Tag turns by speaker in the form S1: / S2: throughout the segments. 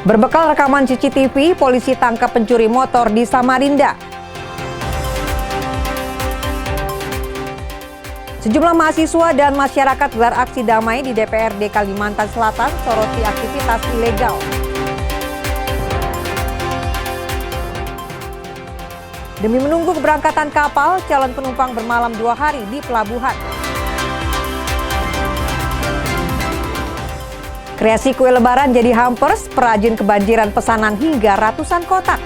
S1: Berbekal rekaman CCTV, polisi tangkap pencuri motor di Samarinda. Sejumlah mahasiswa dan masyarakat gelar aksi damai di DPRD Kalimantan Selatan soroti aktivitas ilegal. Demi menunggu keberangkatan kapal, calon penumpang bermalam 2 hari di pelabuhan. Kreasi kue lebaran jadi hampers, perajin kebanjiran pesanan hingga ratusan kotak.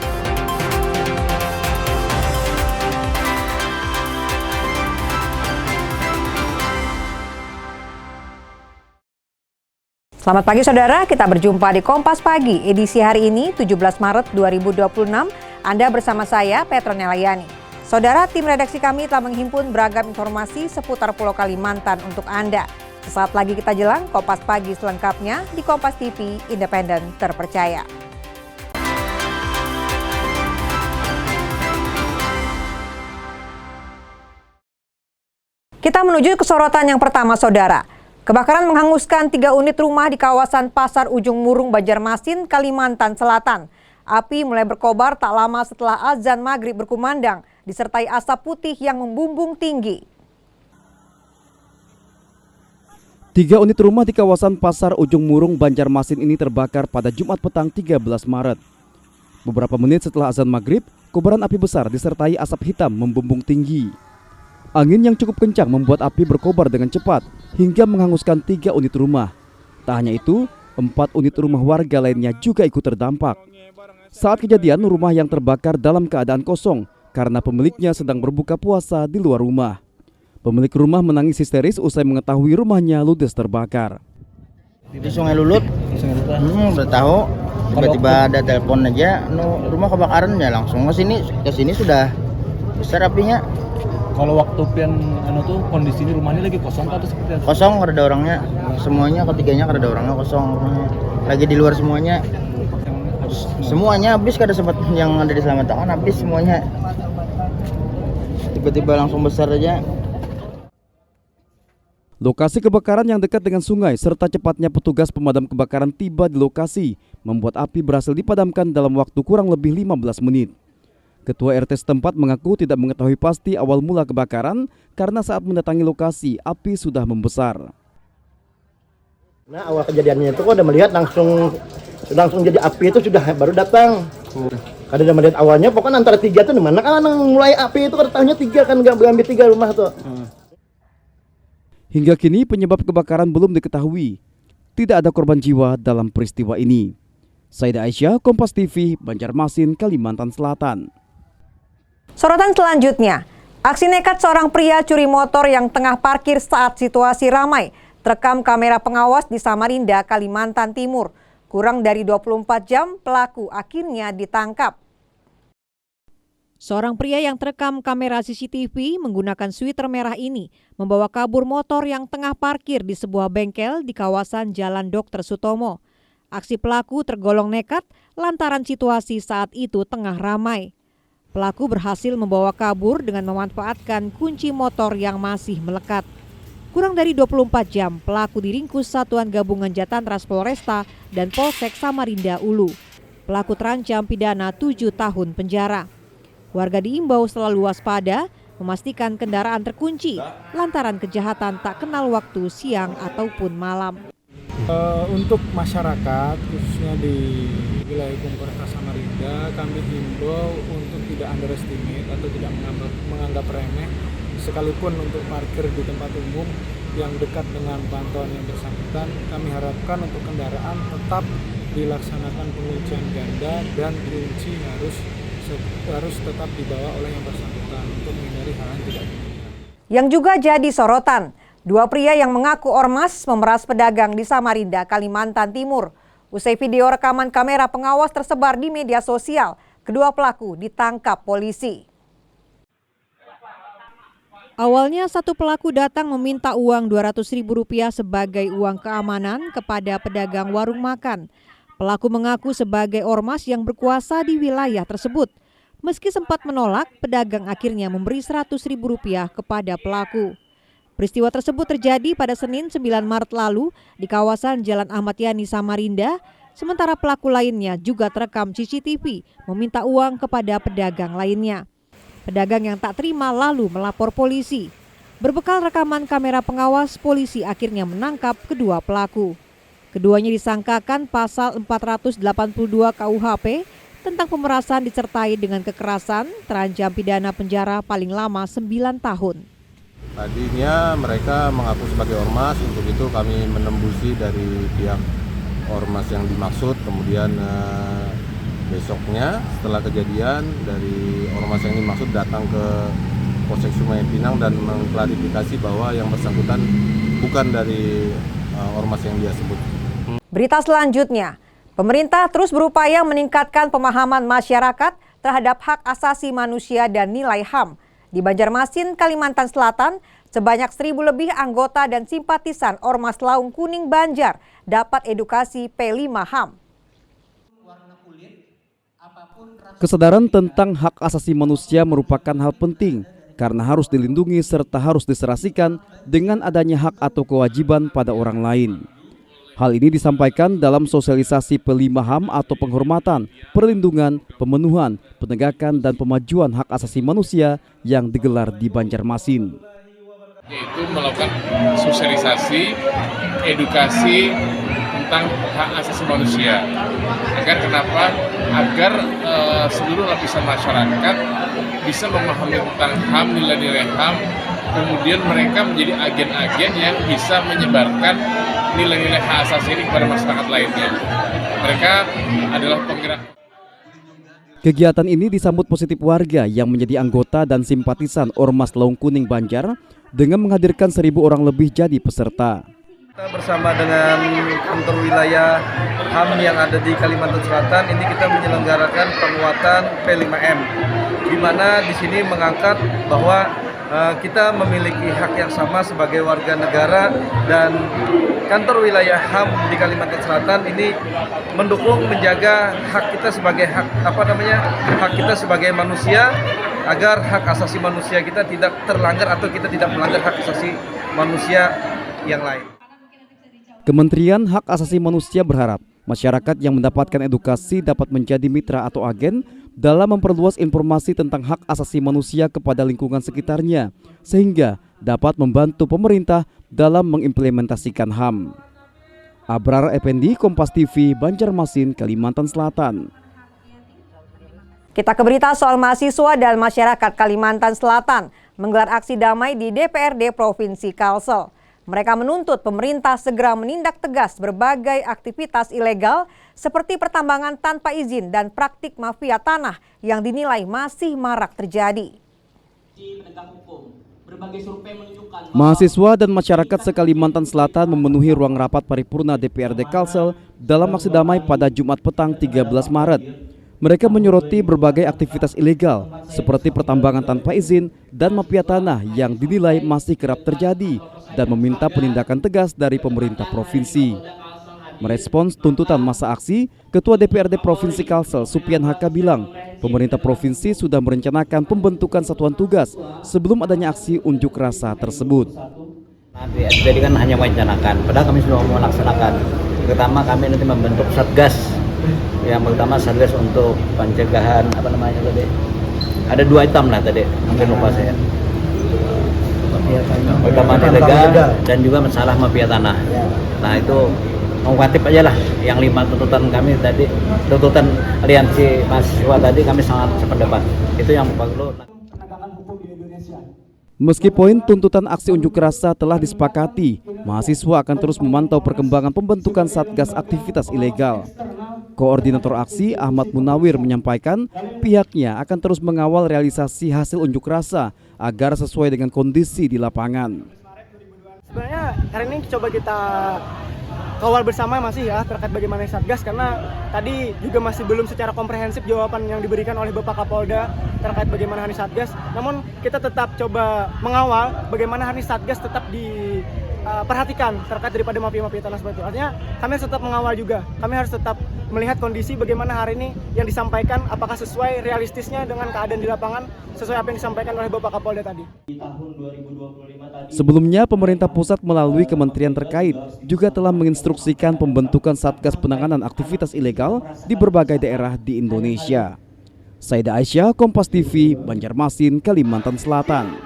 S1: Selamat pagi saudara, kita berjumpa di Kompas Pagi, edisi hari ini 17 Maret 2026. Anda bersama saya, Petronella Yani. Saudara, tim redaksi kami telah menghimpun beragam informasi seputar Pulau Kalimantan untuk Anda. Sesaat lagi kita jelang Kompas Pagi selengkapnya di Kompas TV, independen terpercaya. Kita menuju ke sorotan yang pertama saudara. Kebakaran menghanguskan 3 unit rumah di kawasan Pasar Ujung Murung, Banjarmasin, Kalimantan Selatan. Api mulai berkobar tak lama setelah azan maghrib berkumandang, disertai asap putih yang membumbung tinggi.
S2: 3 unit rumah di kawasan Pasar Ujung Murung, Banjarmasin ini terbakar pada Jumat petang 13 Maret. Beberapa menit setelah azan maghrib, kobaran api besar disertai asap hitam membumbung tinggi. Angin yang cukup kencang membuat api berkobar dengan cepat hingga menghanguskan 3 unit rumah. Tak hanya itu, 4 unit rumah warga lainnya juga ikut terdampak. Saat kejadian, rumah yang terbakar dalam keadaan kosong karena pemiliknya sedang berbuka puasa di luar rumah. Pemilik rumah menangis histeris usai mengetahui rumahnya ludes terbakar.
S3: Di Sungai Lulut, udah tahu, tiba-tiba ada telepon aja, rumah kebakaran ya langsung ke sini sudah besar apinya.
S4: Kalau waktu pian kondisi ini rumahnya lagi kosong atau seperti apa?
S3: Kosong, ada orangnya, semuanya ketiganya ada orangnya kosong rumahnya. Lagi di luar semuanya. Semuanya habis, kada sempat yang ada di Selamat Tangan habis semuanya. Tiba-tiba langsung besar aja.
S2: Lokasi kebakaran yang dekat dengan sungai serta cepatnya petugas pemadam kebakaran tiba di lokasi membuat api berhasil dipadamkan dalam waktu kurang lebih 15 menit. Ketua RT setempat mengaku tidak mengetahui pasti awal mula kebakaran karena saat mendatangi lokasi api sudah membesar.
S5: Nah, awal kejadiannya itu kok udah melihat langsung jadi api itu sudah baru datang. Kada udah melihat awalnya pokoknya antara 3 tuh di mana kan mulai api itu kada tahunya 3 kan enggak ambil 3 rumah tuh.
S2: Hingga kini penyebab kebakaran belum diketahui. Tidak ada korban jiwa dalam peristiwa ini. Saida Aisyah, Kompas TV, Banjarmasin, Kalimantan Selatan.
S1: Sorotan selanjutnya, aksi nekat seorang pria curi motor yang tengah parkir saat situasi ramai terekam kamera pengawas di Samarinda, Kalimantan Timur. Kurang dari 24 jam, pelaku akhirnya ditangkap. Seorang pria yang terekam kamera CCTV menggunakan sweater merah ini membawa kabur motor yang tengah parkir di sebuah bengkel di kawasan Jalan Dr. Sutomo. Aksi pelaku tergolong nekat lantaran situasi saat itu tengah ramai. Pelaku berhasil membawa kabur dengan memanfaatkan kunci motor yang masih melekat. Kurang dari 24 jam, pelaku diringkus Satuan Gabungan Jatantras Polresta dan Polsek Samarinda Ulu. Pelaku terancam pidana 7 tahun penjara. Warga diimbau selalu waspada, memastikan kendaraan terkunci lantaran kejahatan tak kenal waktu siang ataupun malam.
S6: Untuk masyarakat khususnya di wilayah hukum Polresta Samarinda, kami himbau untuk tidak underestimate atau tidak menganggap remeh sekalipun untuk parkir di tempat umum yang dekat dengan pantauan yang bersangkutan. Kami harapkan untuk kendaraan tetap dilaksanakan penguncian ganda dan kunci harus tetap dibawa oleh yang bersangkutan untuk menghindari hal yang tidak diinginkan.
S1: Yang juga jadi sorotan, 2 pria yang mengaku ormas memeras pedagang di Samarinda, Kalimantan Timur. Usai video rekaman kamera pengawas tersebar di media sosial, kedua pelaku ditangkap polisi. Awalnya satu pelaku datang meminta uang Rp200.000 sebagai uang keamanan kepada pedagang warung makan. Pelaku mengaku sebagai ormas yang berkuasa di wilayah tersebut. Meski sempat menolak, pedagang akhirnya memberi Rp100.000 kepada pelaku. Peristiwa tersebut terjadi pada Senin 9 Maret lalu di kawasan Jalan Ahmad Yani, Samarinda. sementara pelaku lainnya juga terekam CCTV meminta uang kepada pedagang lainnya. Pedagang yang tak terima lalu melapor polisi. Berbekal rekaman kamera pengawas, polisi akhirnya menangkap kedua pelaku. Keduanya disangkakan pasal 482 KUHP tentang pemerasan disertai dengan kekerasan, terancam pidana penjara paling lama 9 tahun.
S7: Tadinya mereka mengaku sebagai ormas, untuk itu kami menembusi dari pihak ormas yang dimaksud, kemudian besoknya setelah kejadian dari ormas yang dimaksud datang ke Polsek Sungai Pinang dan mengklarifikasi bahwa yang bersangkutan bukan dari ormas yang dia sebut.
S1: Berita selanjutnya, pemerintah terus berupaya meningkatkan pemahaman masyarakat terhadap hak asasi manusia dan nilai HAM. Di Banjarmasin, Kalimantan Selatan, sebanyak 1.000 lebih anggota dan simpatisan Ormas Laung Kuning Banjar dapat edukasi P5 HAM.
S2: Kesadaran tentang hak asasi manusia merupakan hal penting karena harus dilindungi serta harus diserasikan dengan adanya hak atau kewajiban pada orang lain. Hal ini disampaikan dalam sosialisasi P5 HAM atau penghormatan, perlindungan, pemenuhan, penegakan dan pemajuan hak asasi manusia yang digelar di Banjarmasin.
S8: Yaitu melakukan sosialisasi, edukasi tentang hak asasi manusia. Agar seluruh lapisan masyarakat bisa memahami tentang HAM, nilai-nilai HAM, kemudian mereka menjadi agen-agen yang bisa menyebarkan nilai-nilai hak asasi ini kepada masyarakat lainnya. Mereka adalah penggerak.
S2: Kegiatan ini disambut positif warga yang menjadi anggota dan simpatisan Ormas Laung Kuning Banjar dengan menghadirkan 1.000 orang lebih jadi peserta.
S9: Kita bersama dengan kantor wilayah HAM yang ada di Kalimantan Selatan ini kita menyelenggarakan penguatan P5M, di mana di sini mengangkat bahwa kita memiliki hak yang sama sebagai warga negara dan kantor wilayah HAM di Kalimantan Selatan ini mendukung menjaga hak kita sebagai hak kita sebagai manusia agar hak asasi manusia kita tidak terlanggar atau kita tidak melanggar hak asasi manusia yang lain.
S2: Kementerian Hak Asasi Manusia berharap masyarakat yang mendapatkan edukasi dapat menjadi mitra atau agen dalam memperluas informasi tentang hak asasi manusia kepada lingkungan sekitarnya, sehingga dapat membantu pemerintah dalam mengimplementasikan HAM. Abrar Effendi, Kompas TV, Banjarmasin, Kalimantan Selatan.
S1: Kita ke berita soal mahasiswa dan masyarakat Kalimantan Selatan menggelar aksi damai di DPRD Provinsi Kalsel. Mereka menuntut pemerintah segera menindak tegas berbagai aktivitas ilegal seperti pertambangan tanpa izin dan praktik mafia tanah yang dinilai masih marak terjadi.
S2: Mahasiswa dan masyarakat se-Kalimantan Selatan memenuhi ruang rapat paripurna DPRD Kalsel dalam aksi damai pada Jumat petang 13 Maret. Mereka menyoroti berbagai aktivitas ilegal seperti pertambangan tanpa izin dan mafia tanah yang dinilai masih kerap terjadi dan meminta penindakan tegas dari pemerintah provinsi. Merespons tuntutan masa aksi, Ketua DPRD Provinsi Kalsel, Supian Haka bilang, pemerintah provinsi sudah merencanakan pembentukan satuan tugas sebelum adanya aksi unjuk rasa tersebut.
S3: Jadi kan hanya merencanakan, padahal kami sudah mau melaksanakan. Pertama kami nanti membentuk satgas, yang pertama satgas untuk pencegahan ada 2 item lah tadi, mungkin lupa saya. Pertama ilegal dan juga masalah mafia tanah. Nah itu mengkutip aja lah yang 5 tuntutan kami tadi, tuntutan aliansi mahasiswa tadi kami sangat sependapat. Itu yang perlu.
S2: Meski poin tuntutan aksi unjuk rasa telah disepakati, mahasiswa akan terus memantau perkembangan pembentukan satgas aktivitas ilegal. Koordinator aksi Ahmad Munawir menyampaikan pihaknya akan terus mengawal realisasi hasil unjuk rasa agar sesuai dengan kondisi di lapangan.
S10: Sebenarnya hari ini coba kita kawal bersama masih ya terkait bagaimana Satgas, karena tadi juga masih belum secara komprehensif jawaban yang diberikan oleh Bapak Kapolda terkait bagaimana Hari Satgas. Namun kita tetap coba mengawal bagaimana Hari Satgas tetap perhatikan terkait daripada mafia-mafia tanah seperti itu. Artinya kami harus tetap mengawal juga. Kami harus tetap melihat kondisi bagaimana hari ini yang disampaikan apakah sesuai realistisnya dengan keadaan di lapangan, sesuai apa yang disampaikan oleh Bapak Kapolda tadi.
S2: Sebelumnya, pemerintah pusat melalui kementerian terkait juga telah menginstruksikan pembentukan Satgas Penanganan Aktivitas Ilegal di berbagai daerah di Indonesia. Saida Aisyah, Kompas TV, Banjarmasin, Kalimantan Selatan.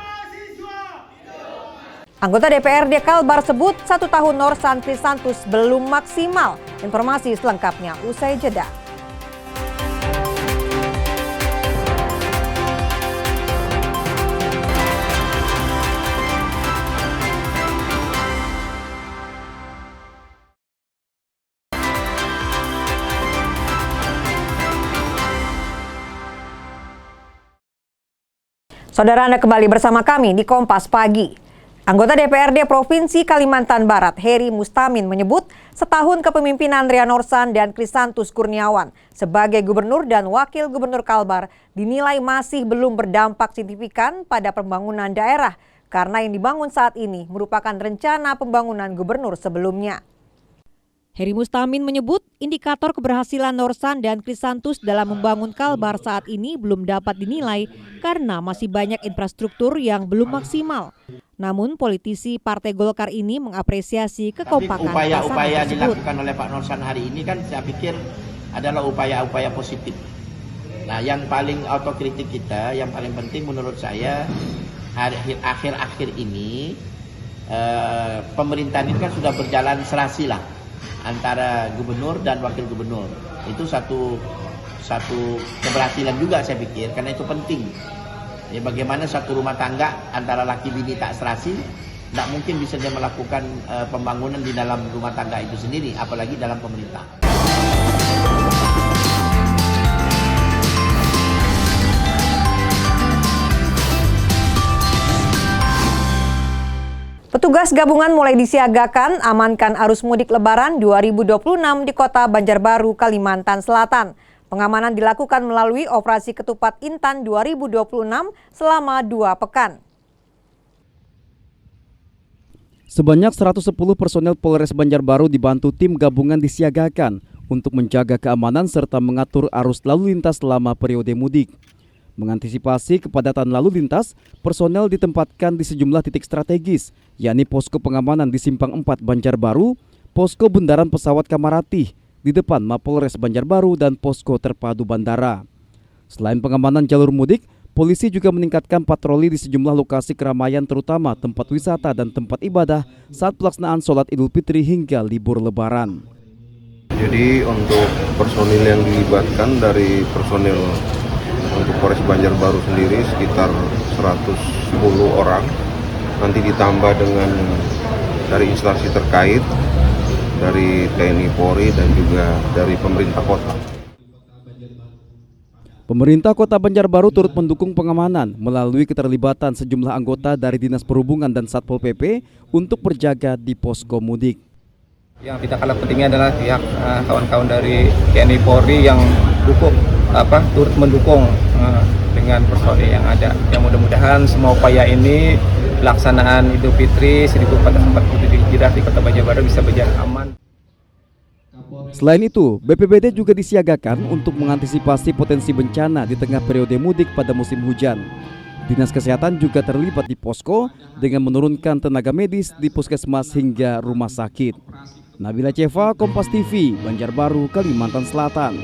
S1: Anggota DPRD Kalbar sebut 1 tahun Norsan Krisantus belum maksimal. Informasi selengkapnya usai jeda. Saudara, Anda kembali bersama kami di Kompas Pagi. Anggota DPRD Provinsi Kalimantan Barat, Heri Mustamin, menyebut setahun kepemimpinan Ria Norsan dan Krisantus Kurniawan sebagai gubernur dan wakil gubernur Kalbar dinilai masih belum berdampak signifikan pada pembangunan daerah karena yang dibangun saat ini merupakan rencana pembangunan gubernur sebelumnya. Heri Mustamin menyebut indikator keberhasilan Norsan dan Krisantus dalam membangun Kalbar saat ini belum dapat dinilai karena masih banyak infrastruktur yang belum maksimal. Namun politisi Partai Golkar ini mengapresiasi kekompakan
S11: upaya-upaya dilakukan oleh Pak Norsan hari ini kan saya pikir adalah upaya-upaya positif. Nah, yang paling autokritik kita, yang paling penting menurut saya akhir-akhir ini pemerintahan ini kan sudah berjalan serasi lah antara gubernur dan wakil gubernur. Itu satu keberhasilan juga saya pikir, karena itu penting. Ya, bagaimana satu rumah tangga antara laki bini tak serasi, tidak mungkin bisa dia melakukan pembangunan di dalam rumah tangga itu sendiri, apalagi dalam pemerintah.
S1: Petugas gabungan mulai disiagakan amankan arus mudik Lebaran 2026 di Kota Banjarbaru, Kalimantan Selatan. Pengamanan dilakukan melalui operasi Ketupat Intan 2026 selama 2 pekan.
S2: Sebanyak 110 personel Polres Banjarbaru dibantu tim gabungan disiagakan untuk menjaga keamanan serta mengatur arus lalu lintas selama periode mudik. Mengantisipasi kepadatan lalu lintas, personel ditempatkan di sejumlah titik strategis, yakni posko pengamanan di Simpang 4 Banjarbaru, posko bundaran pesawat Kamarati, di depan Mapolres Banjarbaru dan posko terpadu bandara. Selain pengamanan jalur mudik, polisi juga meningkatkan patroli di sejumlah lokasi keramaian terutama tempat wisata dan tempat ibadah saat pelaksanaan sholat Idul Fitri hingga libur Lebaran.
S7: Jadi untuk personil yang dilibatkan dari personil untuk Polres Banjarbaru sendiri sekitar 110 orang, nanti ditambah dengan dari instansi terkait, dari TNI Polri dan juga dari pemerintah kota.
S2: Pemerintah Kota Banjarbaru turut mendukung pengamanan melalui keterlibatan sejumlah anggota dari Dinas Perhubungan dan Satpol PP untuk berjaga di posko mudik.
S9: Yang tidak kalah pentingnya adalah pihak kawan-kawan dari TNI Polri yang turut mendukung dengan personil yang ada. Yang mudah-mudahan semua upaya ini pelaksanaan Idul Fitri 1447 Hijriah di Kota Banjarbaru bisa berjalan aman.
S2: Selain itu, BPBD juga disiagakan untuk mengantisipasi potensi bencana di tengah periode mudik pada musim hujan. Dinas Kesehatan juga terlibat di posko dengan menurunkan tenaga medis di puskesmas hingga rumah sakit. Nabila Ceva, Kompas TV, Banjarbaru, Kalimantan Selatan.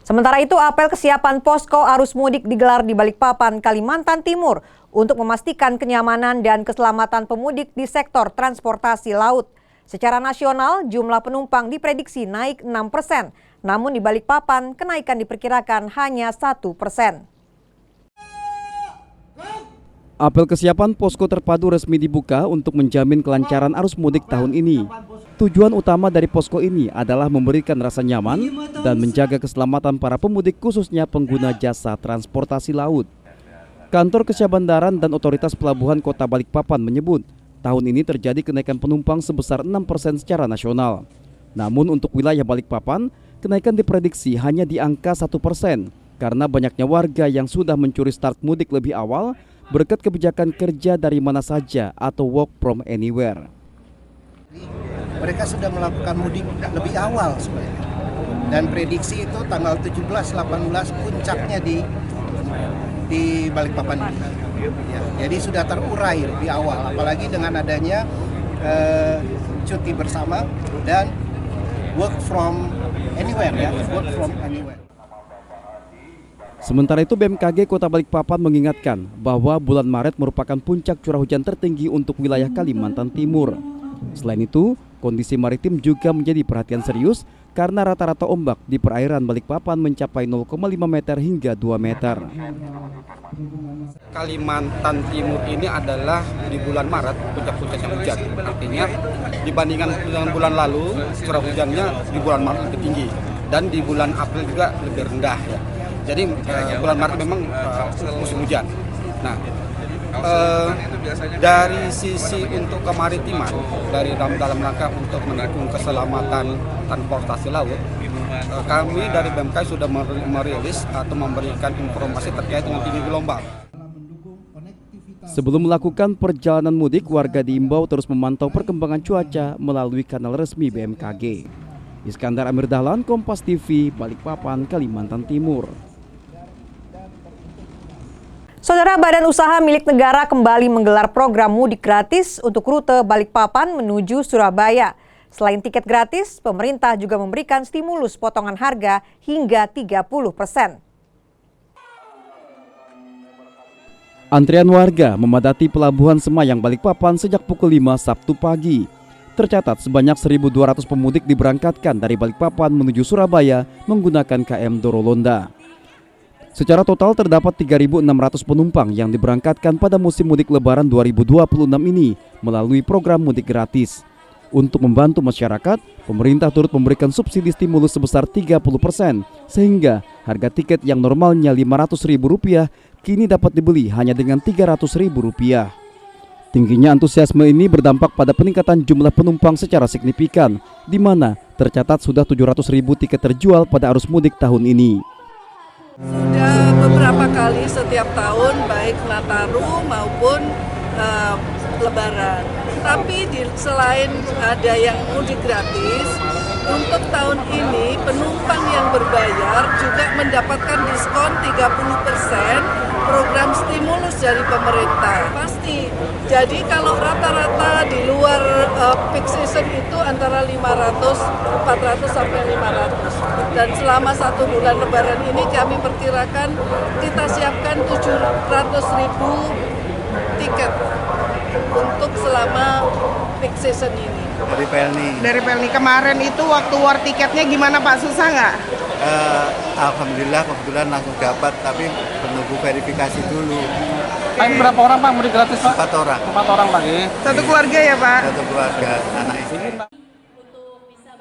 S1: Sementara itu, apel kesiapan posko arus mudik digelar di Balikpapan, Kalimantan Timur untuk memastikan kenyamanan dan keselamatan pemudik di sektor transportasi laut. Secara nasional, jumlah penumpang diprediksi naik 6%, namun di Balikpapan kenaikan diperkirakan hanya 1%.
S2: Apel kesiapan posko terpadu resmi dibuka untuk menjamin kelancaran arus mudik tahun ini. Tujuan utama dari posko ini adalah memberikan rasa nyaman dan menjaga keselamatan para pemudik khususnya pengguna jasa transportasi laut. Kantor Kesyahbandaran dan Otoritas Pelabuhan Kota Balikpapan menyebut, tahun ini terjadi kenaikan penumpang sebesar 6% secara nasional. Namun untuk wilayah Balikpapan, kenaikan diprediksi hanya di angka 1% karena banyaknya warga yang sudah mencuri start mudik lebih awal berkat kebijakan kerja dari mana saja atau work from anywhere.
S12: Mereka sudah melakukan mudik lebih awal sebenarnya. Dan prediksi itu tanggal 17-18 puncaknya di Balikpapan ini. Ya, jadi sudah terurai di awal, apalagi dengan adanya cuti bersama dan work from anywhere ya, work from anywhere.
S2: Sementara itu BMKG Kota Balikpapan mengingatkan bahwa bulan Maret merupakan puncak curah hujan tertinggi untuk wilayah Kalimantan Timur. Selain itu, kondisi maritim juga menjadi perhatian serius karena rata-rata ombak di perairan Balikpapan mencapai 0,5 meter hingga 2 meter.
S13: Kalimantan Timur ini adalah di bulan Maret puncak-puncaknya hujan. Artinya dibandingkan dengan bulan lalu curah hujannya di bulan Maret lebih tinggi dan di bulan April juga lebih rendah ya. Jadi bulan Maret memang musim hujan. Nah, dari sisi untuk kemaritiman, dari dalam rangka untuk mendukung keselamatan transportasi laut, kami dari BMKG sudah merilis atau memberikan informasi terkait dengan tinggi gelombang.
S2: Sebelum melakukan perjalanan mudik, warga diimbau terus memantau perkembangan cuaca melalui kanal resmi BMKG. Iskandar Amir Dahlan, Kompas TV, Balikpapan, Kalimantan Timur.
S1: Saudara, Badan Usaha Milik Negara kembali menggelar program mudik gratis untuk rute Balikpapan menuju Surabaya. Selain tiket gratis, pemerintah juga memberikan stimulus potongan harga hingga 30%.
S2: Antrian warga memadati Pelabuhan Semayang Balikpapan sejak pukul 5 Sabtu pagi. Tercatat sebanyak 1.200 pemudik diberangkatkan dari Balikpapan menuju Surabaya menggunakan KM Dorolonda. Secara total terdapat 3.600 penumpang yang diberangkatkan pada musim mudik Lebaran 2026 ini melalui program mudik gratis. Untuk membantu masyarakat, pemerintah turut memberikan subsidi stimulus sebesar 30%, sehingga harga tiket yang normalnya Rp500.000 kini dapat dibeli hanya dengan Rp300.000. Tingginya antusiasme ini berdampak pada peningkatan jumlah penumpang secara signifikan, di mana tercatat sudah 700.000 tiket terjual pada arus mudik tahun ini.
S14: Sudah beberapa kali setiap tahun, baik Nataru maupun Lebaran. Tapi selain ada yang mudik gratis, untuk tahun ini penumpang yang berbayar juga mendapatkan diskon 30% program stimulus dari pemerintah. Pasti. Jadi kalau rata-rata di luar peak season itu antara 400 sampai 500. Dan selama 1 bulan Lebaran ini kami perkirakan kita siapkan 700.000 tiket untuk selama peak season ini.
S15: Dari Pelni kemarin itu waktu war tiketnya gimana Pak, susah nggak?
S16: Alhamdulillah kebetulan langsung dapat, tapi menunggu verifikasi dulu.
S13: Berapa orang Pak mudik gratis Pak?
S16: 4 orang.
S13: 4 orang Pak ya?
S15: Satu keluarga ya Pak?
S16: Satu keluarga, anak istri.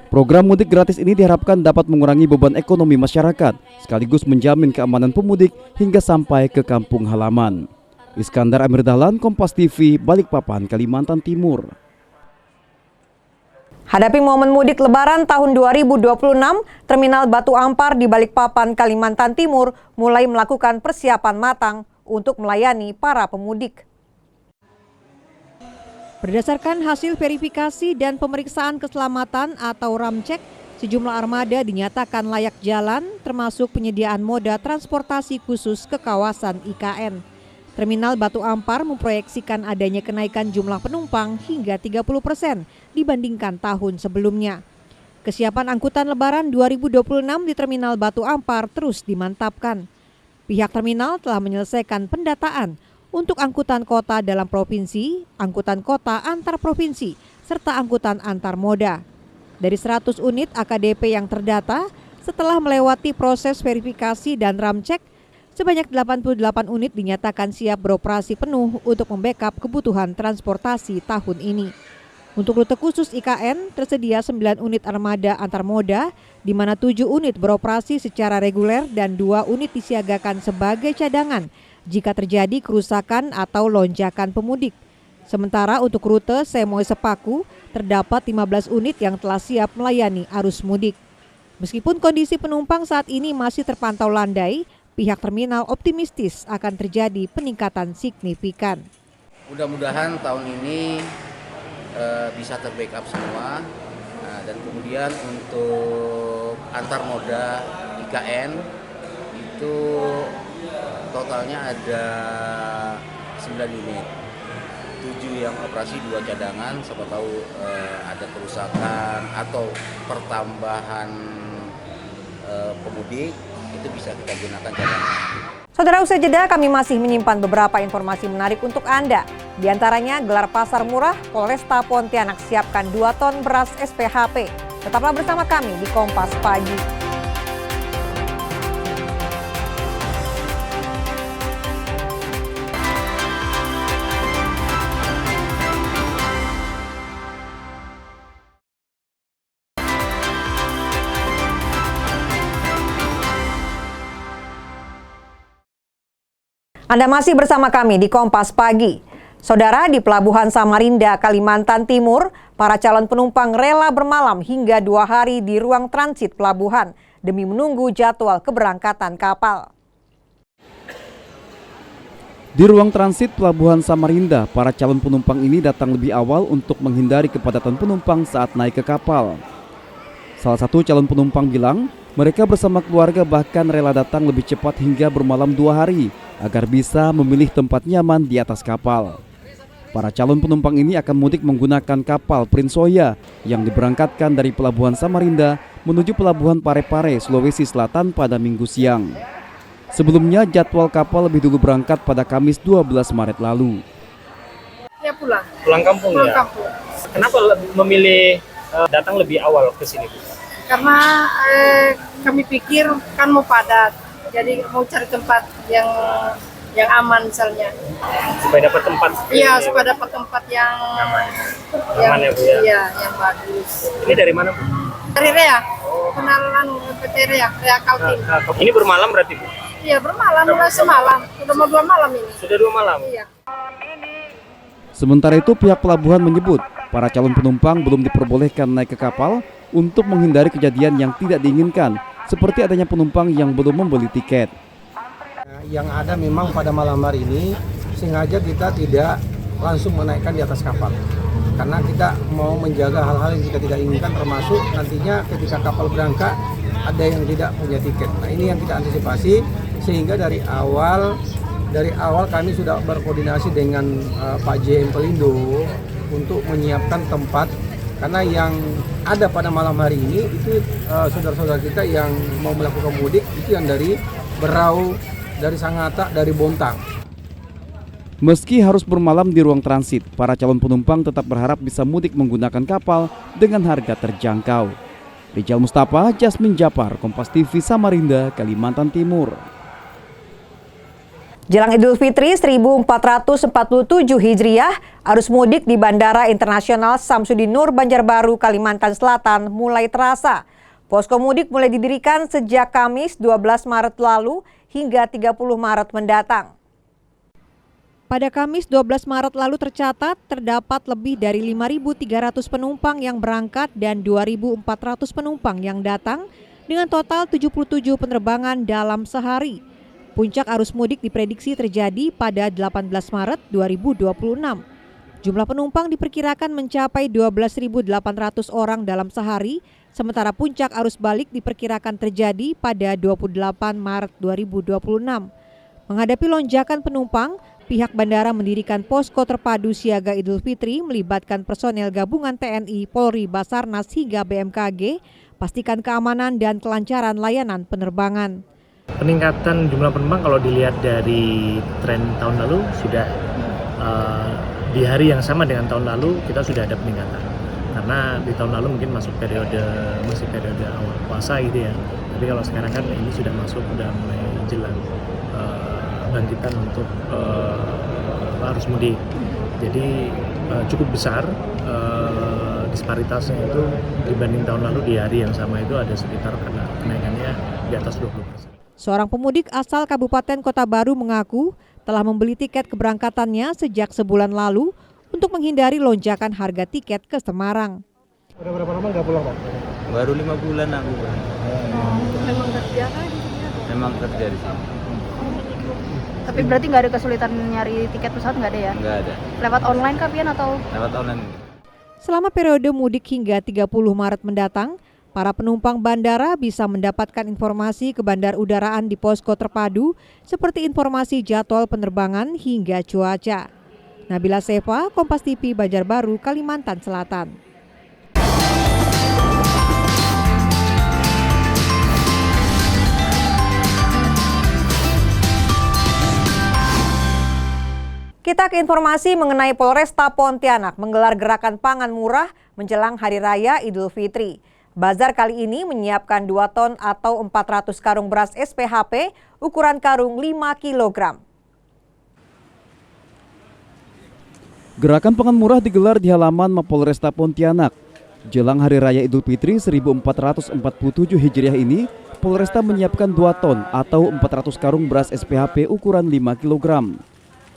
S2: Program mudik gratis ini diharapkan dapat mengurangi beban ekonomi masyarakat, sekaligus menjamin keamanan pemudik hingga sampai ke kampung halaman. Iskandar Amir Dahlan, Kompas TV, Balikpapan, Kalimantan Timur.
S1: Hadapi momen mudik Lebaran tahun 2026, Terminal Batu Ampar di Balikpapan, Kalimantan Timur mulai melakukan persiapan matang untuk melayani para pemudik. Berdasarkan hasil verifikasi dan pemeriksaan keselamatan atau ramcek, sejumlah armada dinyatakan layak jalan, termasuk penyediaan moda transportasi khusus ke kawasan IKN. Terminal Batu Ampar memproyeksikan adanya kenaikan jumlah penumpang hingga 30% dibandingkan tahun sebelumnya. Kesiapan angkutan Lebaran 2026 di Terminal Batu Ampar terus dimantapkan. Pihak terminal telah menyelesaikan pendataan untuk angkutan kota dalam provinsi, angkutan kota antar provinsi, serta angkutan antar moda. Dari 100 unit AKDP yang terdata, setelah melewati proses verifikasi dan ramcek, sebanyak 88 unit dinyatakan siap beroperasi penuh untuk membackup kebutuhan transportasi tahun ini. Untuk rute khusus IKN, tersedia 9 unit armada antar moda, di mana 7 unit beroperasi secara reguler dan 2 unit disiagakan sebagai cadangan jika terjadi kerusakan atau lonjakan pemudik. Sementara untuk rute Semoy Sepaku, terdapat 15 unit yang telah siap melayani arus mudik. Meskipun kondisi penumpang saat ini masih terpantau landai, pihak terminal optimistis akan terjadi peningkatan signifikan.
S17: Mudah-mudahan tahun ini bisa terbackup semua. Nah, dan kemudian untuk antar moda IKN itu totalnya ada 9 unit, 7 yang operasi, 2 cadangan. Siapa tahu ada kerusakan atau pertambahan pemudik, itu bisa kita gunakan cadangan.
S1: Saudara, usai jeda kami masih menyimpan beberapa informasi menarik untuk Anda. Di antaranya gelar pasar murah, Polresta Pontianak siapkan 2 ton beras SPHP. Tetaplah bersama kami di Kompas Pagi. Anda masih bersama kami di Kompas Pagi. Saudara, di Pelabuhan Samarinda, Kalimantan Timur, para calon penumpang rela bermalam hingga 2 hari di ruang transit pelabuhan demi menunggu jadwal keberangkatan kapal.
S2: Di ruang transit Pelabuhan Samarinda, para calon penumpang ini datang lebih awal untuk menghindari kepadatan penumpang saat naik ke kapal. Salah satu calon penumpang bilang, mereka bersama keluarga bahkan rela datang lebih cepat hingga bermalam 2 hari agar bisa memilih tempat nyaman di atas kapal. Para calon penumpang ini akan mudik menggunakan kapal Prince Soya yang diberangkatkan dari Pelabuhan Samarinda menuju Pelabuhan Parepare, Sulawesi Selatan pada Minggu siang. Sebelumnya jadwal kapal lebih dulu berangkat pada Kamis 12 Maret lalu.
S18: Ya pulang.
S19: Pulang kampung
S18: Pulang
S19: ya?
S18: kampung.
S19: Kenapa memilih datang lebih awal ke sini?
S18: Karena kami pikir kan mau padat, jadi mau cari tempat yang aman misalnya.
S19: Supaya dapat tempat.
S18: Iya, supaya dapat tempat yang
S19: aman ya Bu ya?
S18: Iya, yang bagus.
S19: Ini dari mana Bu?
S18: Dari Rea, kenalan PT Rea Kaltim.
S19: Ini bermalam berarti Bu?
S18: Iya, bermalam, mulai semalam. Sudah mau 2 malam ini.
S19: Sudah 2 malam?
S18: Iya.
S2: Sementara itu pihak pelabuhan menyebut para calon penumpang belum diperbolehkan naik ke kapal untuk menghindari kejadian yang tidak diinginkan, seperti adanya penumpang yang belum membeli tiket.
S20: Yang ada memang pada malam hari ini sengaja kita tidak langsung menaikkan di atas kapal, karena kita mau menjaga hal-hal yang kita tidak inginkan, termasuk nantinya ketika kapal berangkat ada yang tidak punya tiket. Nah, ini yang kita antisipasi, sehingga dari awal kami sudah berkoordinasi dengan Pak JM Pelindo untuk menyiapkan tempat, karena yang ada pada malam hari ini itu saudara-saudara kita yang mau melakukan mudik itu yang dari Berau, dari Sangatta, dari Bontang.
S2: Meski harus bermalam di ruang transit, para calon penumpang tetap berharap bisa mudik menggunakan kapal dengan harga terjangkau. Rijal Mustafa, Jasmine Japar, Kompas TV Samarinda, Kalimantan Timur.
S1: Jelang Idul Fitri 1447 Hijriah, arus mudik di Bandara Internasional Samsudin Nur Banjarbaru, Kalimantan Selatan mulai terasa. Posko mudik mulai didirikan sejak Kamis 12 Maret lalu hingga 30 Maret mendatang. Pada Kamis 12 Maret lalu tercatat terdapat lebih dari 5.300 penumpang yang berangkat dan 2.400 penumpang yang datang dengan total 77 penerbangan dalam sehari. Puncak arus mudik diprediksi terjadi pada 18 Maret 2026. Jumlah penumpang diperkirakan mencapai 12.800 orang dalam sehari, sementara puncak arus balik diperkirakan terjadi pada 28 Maret 2026. Menghadapi lonjakan penumpang, pihak bandara mendirikan posko terpadu siaga Idul Fitri melibatkan personel gabungan TNI, Polri, Basarnas hingga BMKG, pastikan keamanan dan kelancaran layanan penerbangan.
S19: Peningkatan jumlah penumpang kalau dilihat dari tren tahun lalu sudah di hari yang sama dengan tahun lalu kita sudah ada peningkatan, karena di tahun lalu mungkin masih periode awal puasa gitu ya, tapi kalau sekarang kan ini sudah masuk, udah mulai jelang bangkitan untuk arus mudik, jadi cukup besar disparitasnya itu dibanding tahun lalu. Di hari yang sama itu ada sekitar kenaikannya di atas 20%.
S1: Seorang pemudik asal Kabupaten Kota Baru mengaku telah membeli tiket keberangkatannya sejak sebulan lalu untuk menghindari lonjakan harga tiket ke Semarang.
S20: Udah berapa lama nggak pulang Pak?
S3: Baru 5 bulan aku.
S18: Memang kerja kan?
S3: Memang kerja di sini.
S21: Tapi berarti nggak ada kesulitan nyari tiket pesawat, nggak ada ya?
S3: Nggak ada.
S21: Lewat online kah Pian atau?
S3: Lewat online.
S1: Selama periode mudik hingga 30 Maret mendatang, para penumpang bandara bisa mendapatkan informasi ke bandar udaraan di posko terpadu seperti informasi jadwal penerbangan hingga cuaca. Nabila Seva, Kompas TV, Banjarbaru, Kalimantan Selatan. Kita ke informasi mengenai Polresta Pontianak menggelar gerakan pangan murah menjelang Hari Raya Idul Fitri. Bazar kali ini menyiapkan 2 ton atau 400 karung beras SPHP ukuran karung 5 kg.
S2: Gerakan pangan murah digelar di halaman Mapolresta Pontianak. Jelang Hari Raya Idul Fitri 1447 Hijriah ini, Polresta menyiapkan 2 ton atau 400 karung beras SPHP ukuran 5 kg.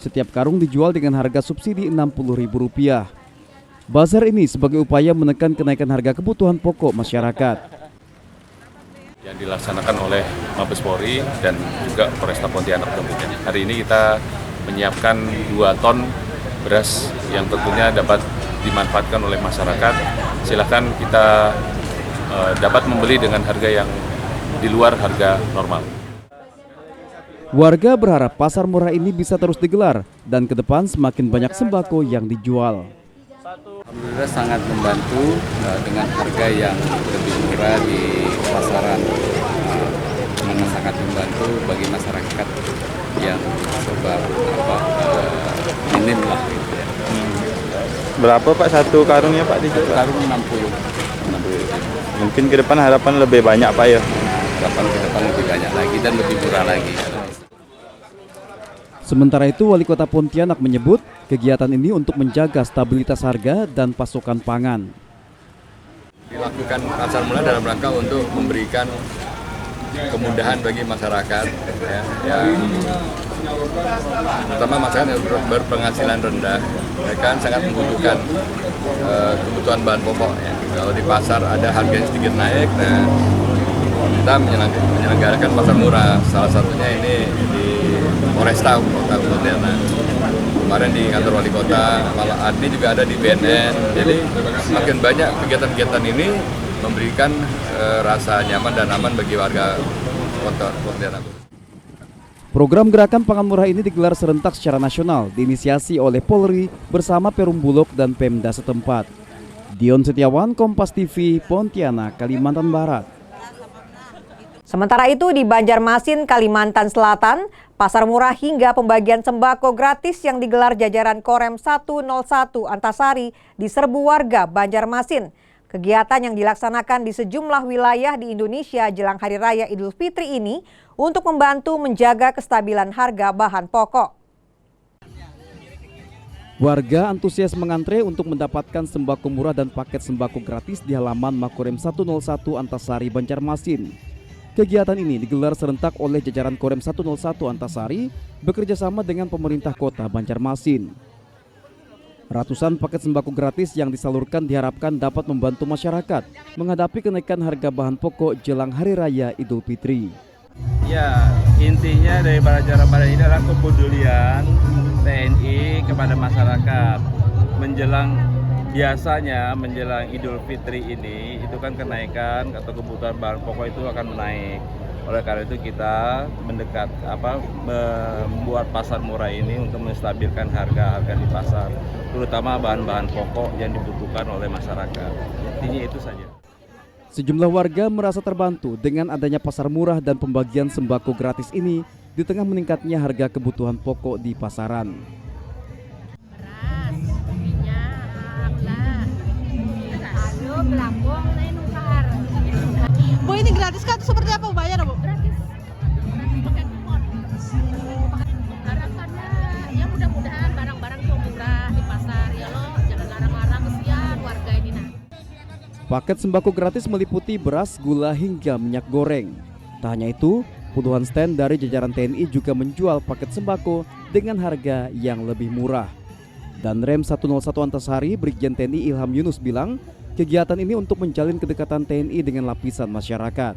S2: Setiap karung dijual dengan harga subsidi Rp60.000. Bazar ini sebagai upaya menekan kenaikan harga kebutuhan pokok masyarakat.
S22: Yang dilaksanakan oleh Mabes Polri dan juga Polresta Pontianak tentunya. Hari ini kita menyiapkan 2 ton beras yang tentunya dapat dimanfaatkan oleh masyarakat. Silakan kita dapat membeli dengan harga yang di luar harga normal.
S2: Warga berharap pasar murah ini bisa terus digelar dan ke depan semakin banyak sembako yang dijual.
S23: Alhamdulillah sangat membantu dengan harga yang lebih murah di pasaran. Sangat membantu bagi masyarakat yang coba minim lah gitu ya.
S24: Berapa Pak satu karungnya Pak dijual?
S23: Karung 60.
S24: Mungkin ke depan harapan lebih banyak Pak ya?
S23: Harapan ke depan lebih banyak lagi dan lebih murah lagi.
S2: Sementara itu, Wali Kota Pontianak menyebut kegiatan ini untuk menjaga stabilitas harga dan pasokan pangan.
S23: Dilakukan pasar murah dalam rangka untuk memberikan kemudahan bagi masyarakat, yang terutama masyarakat yang berpenghasilan rendah, mereka sangat membutuhkan kebutuhan bahan pokok. Ya. Kalau di pasar ada harganya sedikit naik, nah kita menyelenggarakan pasar murah. Salah satunya ini di Polresta Kota Pontianak. Kemarin di kantor wali kota, malah ini juga ada di BNN. Jadi semakin banyak kegiatan-kegiatan ini memberikan rasa nyaman dan aman bagi warga Kota Pontianak.
S2: Program gerakan pangan murah ini digelar serentak secara nasional, diinisiasi oleh Polri bersama Perum Bulog dan Pemda setempat. Dion Setiawan, Kompas TV, Pontianak, Kalimantan Barat.
S1: Sementara itu di Banjarmasin, Kalimantan Selatan, pasar murah hingga pembagian sembako gratis yang digelar jajaran Korem 101 Antasari diserbu warga Banjarmasin. Kegiatan yang dilaksanakan di sejumlah wilayah di Indonesia jelang Hari Raya Idul Fitri ini untuk membantu menjaga kestabilan harga bahan pokok.
S2: Warga antusias mengantre untuk mendapatkan sembako murah dan paket sembako gratis di halaman Makorem 101 Antasari, Banjarmasin. Kegiatan ini digelar serentak oleh jajaran Korem 101 Antasari bekerjasama dengan pemerintah kota Banjarmasin. Ratusan paket sembako gratis yang disalurkan diharapkan dapat membantu masyarakat menghadapi kenaikan harga bahan pokok jelang Hari Raya Idul Fitri.
S25: Ya, intinya dari acara pada ini adalah kepedulian TNI kepada masyarakat biasanya menjelang Idul Fitri ini itu kan kenaikan atau kebutuhan bahan pokok itu akan menaik. Oleh karena itu kita membuat pasar murah ini untuk menstabilkan harga-harga di pasar, terutama bahan-bahan pokok yang dibutuhkan oleh masyarakat. Intinya itu saja.
S2: Sejumlah warga merasa terbantu dengan adanya pasar murah dan pembagian sembako gratis ini di tengah meningkatnya harga kebutuhan pokok di pasaran.
S26: Bu, ini gratis kan? Seperti apa bayar, Bu? Gratis. Pakai kupon. Harapannya ya mudah-mudahan barang-barang itu murah di pasar ya loh, jangan larang-larang, kesian warga ini nah.
S2: Paket sembako gratis meliputi beras, gula hingga minyak goreng. Tak hanya itu, puluhan stand dari jajaran TNI juga menjual paket sembako dengan harga yang lebih murah. Dan Rem 101 Antasari, Brigjen TNI Ilham Yunus bilang, kegiatan ini untuk menjalin kedekatan TNI dengan lapisan masyarakat.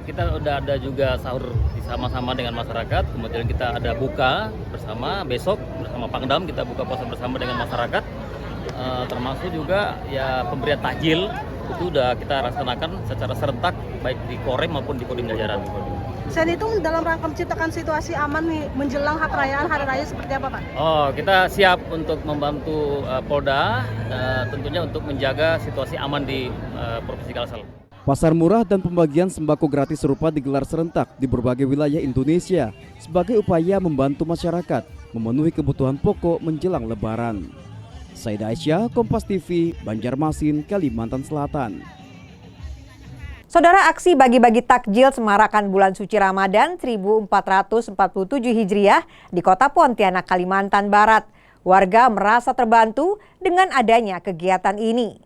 S4: Kita udah ada juga sahur sama-sama dengan masyarakat, kemudian kita ada buka bersama besok bersama Pangdam, kita buka puasa bersama dengan masyarakat, termasuk juga ya pemberian takjil itu udah kita laksanakan secara serentak baik di Korem maupun di Kodim Jajaran.
S5: Selain itu dalam rangka menciptakan situasi aman nih menjelang hari raya seperti apa Pak?
S4: Kita siap untuk membantu Polda tentunya untuk menjaga situasi aman di Provinsi Kalsel.
S2: Pasar murah dan pembagian sembako gratis serupa digelar serentak di berbagai wilayah Indonesia sebagai upaya membantu masyarakat memenuhi kebutuhan pokok menjelang Lebaran. Saida Aisyah, Kompas TV, Banjarmasin, Kalimantan Selatan.
S1: Saudara, aksi bagi-bagi takjil semarakan bulan suci Ramadan 1447 Hijriah di Kota Pontianak, Kalimantan Barat. Warga merasa terbantu dengan adanya kegiatan ini.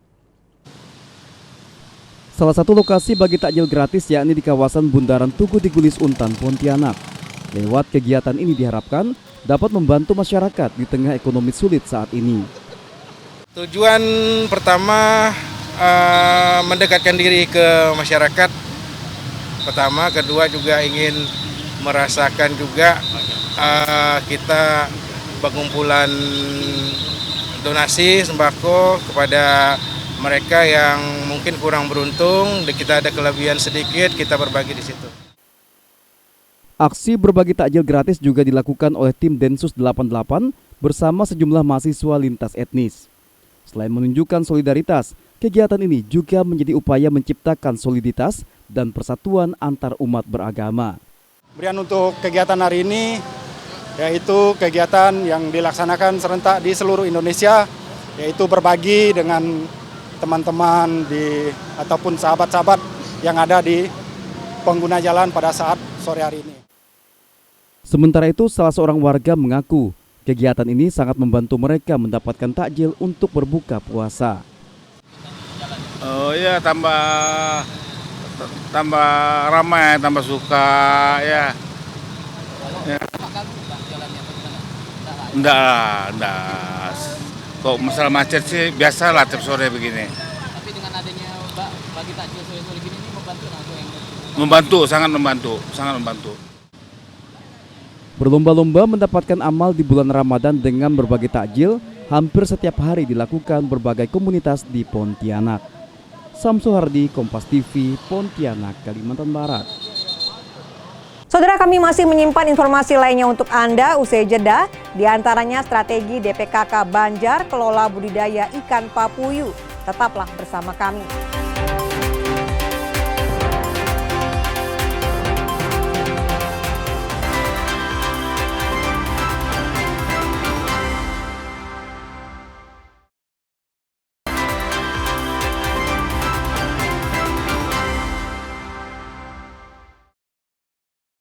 S2: Salah satu lokasi bagi takjil gratis yakni di kawasan Bundaran Tugu di Gulis Untan, Pontianak. Lewat kegiatan ini diharapkan dapat membantu masyarakat di tengah ekonomi sulit saat ini.
S20: Tujuan pertama mendekatkan diri ke masyarakat. Pertama, kedua juga ingin merasakan juga kita pengumpulan donasi sembako kepada mereka yang mungkin kurang beruntung, kita ada kelebihan sedikit, kita berbagi di situ.
S2: Aksi berbagi takjil gratis juga dilakukan oleh tim Densus 88 bersama sejumlah mahasiswa lintas etnis. Selain menunjukkan solidaritas, kegiatan ini juga menjadi upaya menciptakan soliditas dan persatuan antar umat beragama.
S6: Kemudian untuk kegiatan hari ini, yaitu kegiatan yang dilaksanakan serentak di seluruh Indonesia, yaitu berbagi dengan teman-teman ataupun sahabat-sahabat yang ada di pengguna jalan pada saat sore hari ini.
S2: Sementara itu, salah seorang warga mengaku kegiatan ini sangat membantu mereka mendapatkan takjil untuk berbuka puasa.
S8: Oh iya, tambah ramai, tambah suka ya. Enggak. Kok masalah macet sih biasa lah tiap sore begini.
S4: Tapi dengan adanya bagi takjil sore-sore gini ini membantu atau yang
S8: Membantu, sangat membantu.
S2: Berlomba-lomba mendapatkan amal di bulan Ramadan dengan berbagi takjil hampir setiap hari dilakukan berbagai komunitas di Pontianak. Samsul Hardi, Kompas TV, Pontianak, Kalimantan Barat.
S1: Saudara, kami masih menyimpan informasi lainnya untuk Anda usai jeda, di antaranya strategi DPKK Banjar kelola budidaya ikan papuyu. Tetaplah bersama kami.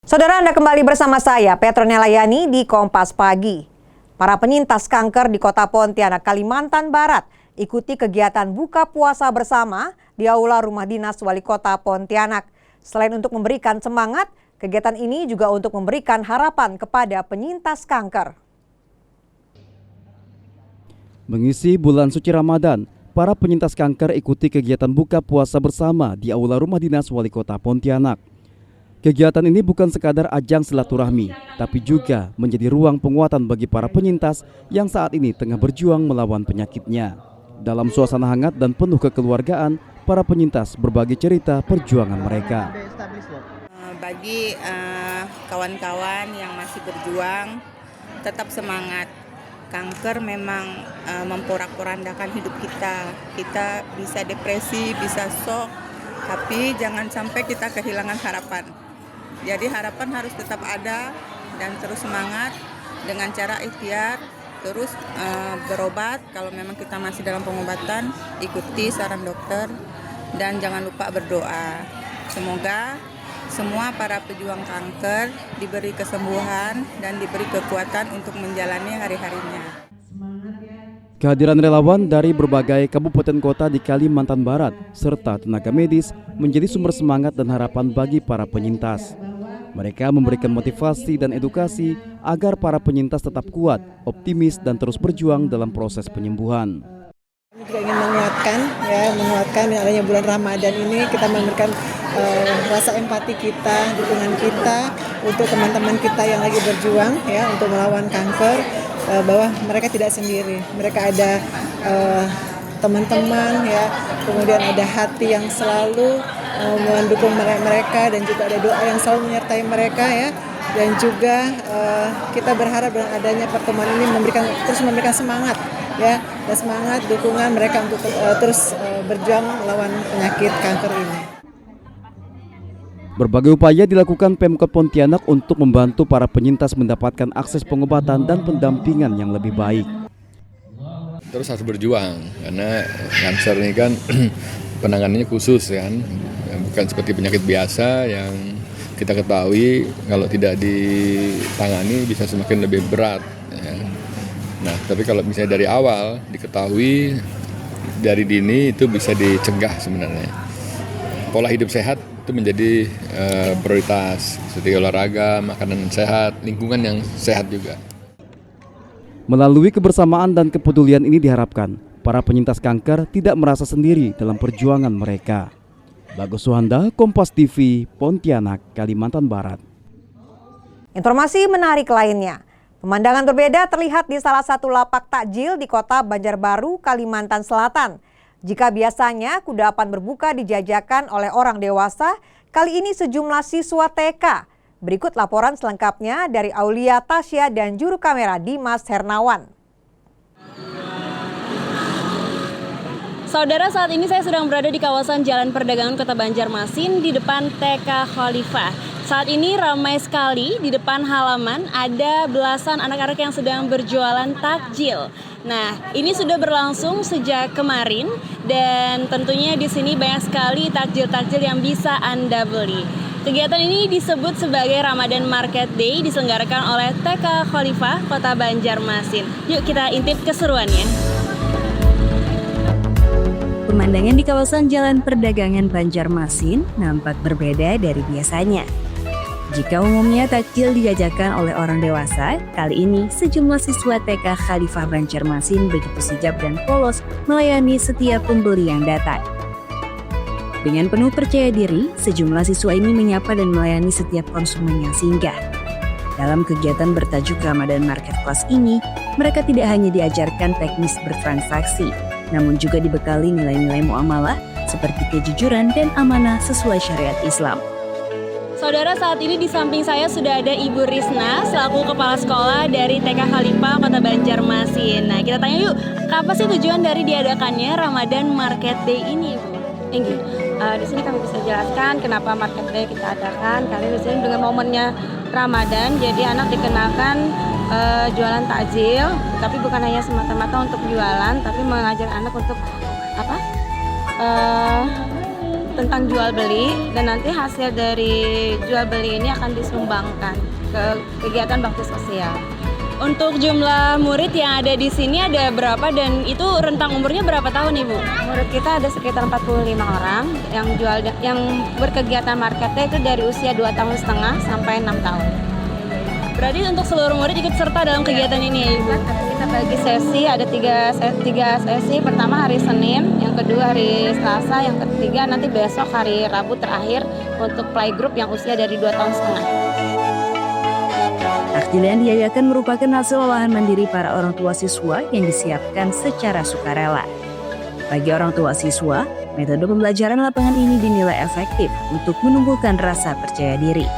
S1: Saudara, Anda kembali bersama saya, Petronella Yani di Kompas Pagi. Para penyintas kanker di Kota Pontianak, Kalimantan Barat ikuti kegiatan buka puasa bersama di Aula Rumah Dinas Wali Kota Pontianak. Selain untuk memberikan semangat, kegiatan ini juga untuk memberikan harapan kepada penyintas kanker.
S2: Mengisi bulan suci Ramadan, para penyintas kanker ikuti kegiatan buka puasa bersama di Aula Rumah Dinas Wali Kota Pontianak. Kegiatan ini bukan sekadar ajang silaturahmi, tapi juga menjadi ruang penguatan bagi para penyintas yang saat ini tengah berjuang melawan penyakitnya. Dalam suasana hangat dan penuh kekeluargaan, para penyintas berbagi cerita perjuangan mereka.
S10: Bagi kawan-kawan yang masih berjuang, tetap semangat. Kanker memang memporak-porandakan hidup kita. Kita bisa depresi, bisa shock, tapi jangan sampai kita kehilangan harapan. Jadi harapan harus tetap ada dan terus semangat dengan cara ikhtiar, terus berobat kalau memang kita masih dalam pengobatan, ikuti saran dokter dan jangan lupa berdoa. Semoga semua para pejuang kanker diberi kesembuhan dan diberi kekuatan untuk menjalani hari-harinya.
S2: Kehadiran relawan dari berbagai kabupaten kota di Kalimantan Barat serta tenaga medis menjadi sumber semangat dan harapan bagi para penyintas. Mereka memberikan motivasi dan edukasi agar para penyintas tetap kuat, optimis dan terus berjuang dalam proses penyembuhan.
S11: Kami juga ingin menguatkan adanya bulan Ramadan ini, kita memberikan
S7: rasa empati kita, dukungan kita untuk teman-teman kita yang lagi berjuang ya untuk melawan kanker, bahwa mereka tidak sendiri. Mereka ada teman-teman ya, kemudian ada hati yang selalu mendukung mereka, dan juga ada doa yang selalu menyertai mereka ya. Dan juga kita berharap dengan adanya pertemuan ini terus memberikan semangat ya, dan semangat dukungan mereka untuk terus berjuang melawan penyakit kanker ini.
S2: Berbagai upaya dilakukan Pemkot Pontianak untuk membantu para penyintas mendapatkan akses pengobatan dan pendampingan yang lebih baik.
S23: Terus harus berjuang, karena kanker ini kan penanganannya khusus kan, bukan seperti penyakit biasa yang kita ketahui kalau tidak ditangani bisa semakin lebih berat ya. Nah, tapi kalau misalnya dari awal diketahui dari dini itu bisa dicegah sebenarnya. Pola hidup sehat itu menjadi prioritas, seperti olahraga, makanan sehat, lingkungan yang sehat juga.
S2: Melalui kebersamaan dan kepedulian ini diharapkan para penyintas kanker tidak merasa sendiri dalam perjuangan mereka. Bagus Suhanda, Kompas TV, Pontianak, Kalimantan Barat.
S1: Informasi menarik lainnya. Pemandangan berbeda terlihat di salah satu lapak takjil di kota Banjarbaru, Kalimantan Selatan. Jika biasanya kudapan berbuka dijajakan oleh orang dewasa, kali ini sejumlah siswa TK. Berikut laporan selengkapnya dari Aulia Tasya dan juru kamera Dimas Hernawan.
S9: Saudara, saat ini saya sedang berada di kawasan Jalan Perdagangan Kota Banjarmasin di depan TK Khalifah. Saat ini ramai sekali di depan halaman ada belasan anak-anak yang sedang berjualan takjil. Nah, ini sudah berlangsung sejak kemarin dan tentunya di sini banyak sekali takjil-takjil yang bisa Anda beli. Kegiatan ini disebut sebagai Ramadan Market Day, diselenggarakan oleh TK Khalifah Kota Banjarmasin. Yuk kita intip keseruannya.
S11: Pemandangan di kawasan Jalan Perdagangan Banjarmasin nampak berbeda dari biasanya. Jika umumnya takjil dijajakan oleh orang dewasa, kali ini sejumlah siswa TK Khalifah Banjarmasin begitu sigap dan polos melayani setiap pembeli yang datang. Dengan penuh percaya diri, sejumlah siswa ini menyapa dan melayani setiap konsumen yang singgah. Dalam kegiatan bertajuk Ramadan Marketplace ini, mereka tidak hanya diajarkan teknis bertransaksi, namun juga dibekali nilai-nilai muamalah seperti kejujuran dan amanah sesuai syariat Islam.
S9: Saudara, saat ini di samping saya sudah ada Ibu Risna selaku Kepala Sekolah dari TK Khalifah Kota Banjarmasin. Nah, kita tanya yuk, apa sih tujuan dari diadakannya Ramadan Market Day ini, Bu?
S12: Di sini kami bisa jelaskan kenapa Market Day kita adakan, karena di sini dengan momennya Ramadan, jadi anak dikenalkan jualan takjil, tapi bukan hanya semata-mata untuk jualan, tapi mengajar anak untuk tentang jual beli, dan nanti hasil dari jual beli ini akan disumbangkan ke kegiatan bakti sosial.
S9: Untuk jumlah murid yang ada di sini ada berapa dan itu rentang umurnya berapa tahun, Ibu?
S12: Murid kita ada sekitar 45 orang yang berkegiatan market day itu dari usia 2,5 tahun sampai 6 tahun.
S9: Berarti untuk seluruh murid ikut serta dalam kegiatan ini ya, Ibu?
S12: Kita bagi sesi, ada tiga sesi. Pertama hari Senin, yang kedua hari Selasa, yang ketiga nanti besok hari Rabu terakhir untuk playgroup yang usia dari 2,5 tahun.
S11: Takjil yang dijajakan merupakan hasil olahan mandiri para orang tua siswa yang disiapkan secara sukarela. Bagi orang tua siswa, metode pembelajaran lapangan ini dinilai efektif untuk menumbuhkan rasa percaya diri.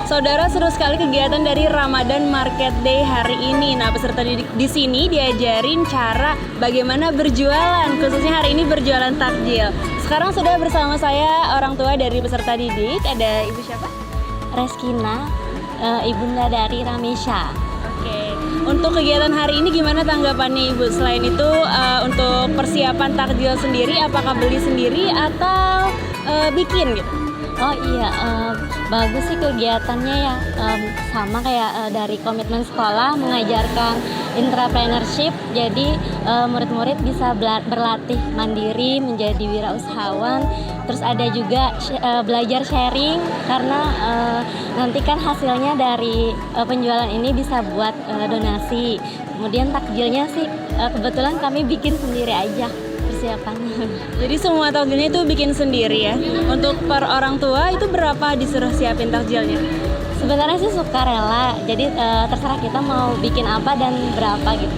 S9: Saudara, seru sekali kegiatan dari Ramadan Market Day hari ini. Nah, peserta di sini diajarin cara bagaimana berjualan, khususnya hari ini berjualan takjil. Sekarang sudah bersama saya orang tua dari peserta didik. Ada Ibu siapa?
S13: Reskina, ibunda dari Ramesha.
S9: Oke. Untuk kegiatan hari ini gimana tanggapannya, Ibu? Selain itu untuk persiapan takjil sendiri, apakah beli sendiri atau bikin gitu?
S13: Oh iya, bagus sih kegiatannya ya, sama kayak dari komitmen sekolah mengajarkan entrepreneurship, jadi murid-murid bisa berlatih mandiri menjadi wirausahawan, terus ada juga belajar sharing karena nanti kan hasilnya dari penjualan ini bisa buat donasi. Kemudian takjilnya sih kebetulan kami bikin sendiri aja persiapannya.
S9: Jadi semua takjilnya itu bikin sendiri ya. Untuk per orang tua itu berapa disuruh siapin takjilnya?
S13: Sebenarnya sih sukarela, jadi terserah kita mau bikin apa dan berapa gitu.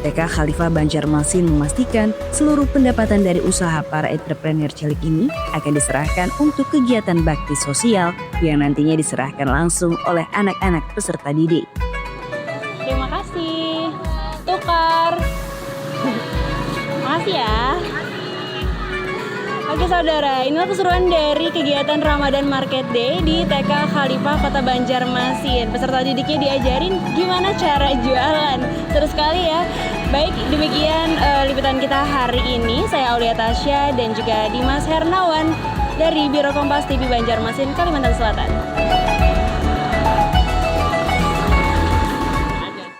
S11: TK Khalifah Banjarmasin memastikan seluruh pendapatan dari usaha para entrepreneur cilik ini akan diserahkan untuk kegiatan bakti sosial yang nantinya diserahkan langsung oleh anak-anak peserta didik.
S9: Terima kasih. Tukar. Makasih ya. Oke saudara, inilah keseruan dari kegiatan Ramadan Market Day di TK Khalifah Kota Banjarmasin. Peserta didiknya diajarin gimana cara jualan. Seru sekali ya. Baik, demikian liputan kita hari ini. Saya Aulia Tasya dan juga Dimas Hernawan dari Biro Kompas TV Banjarmasin, Kalimantan Selatan.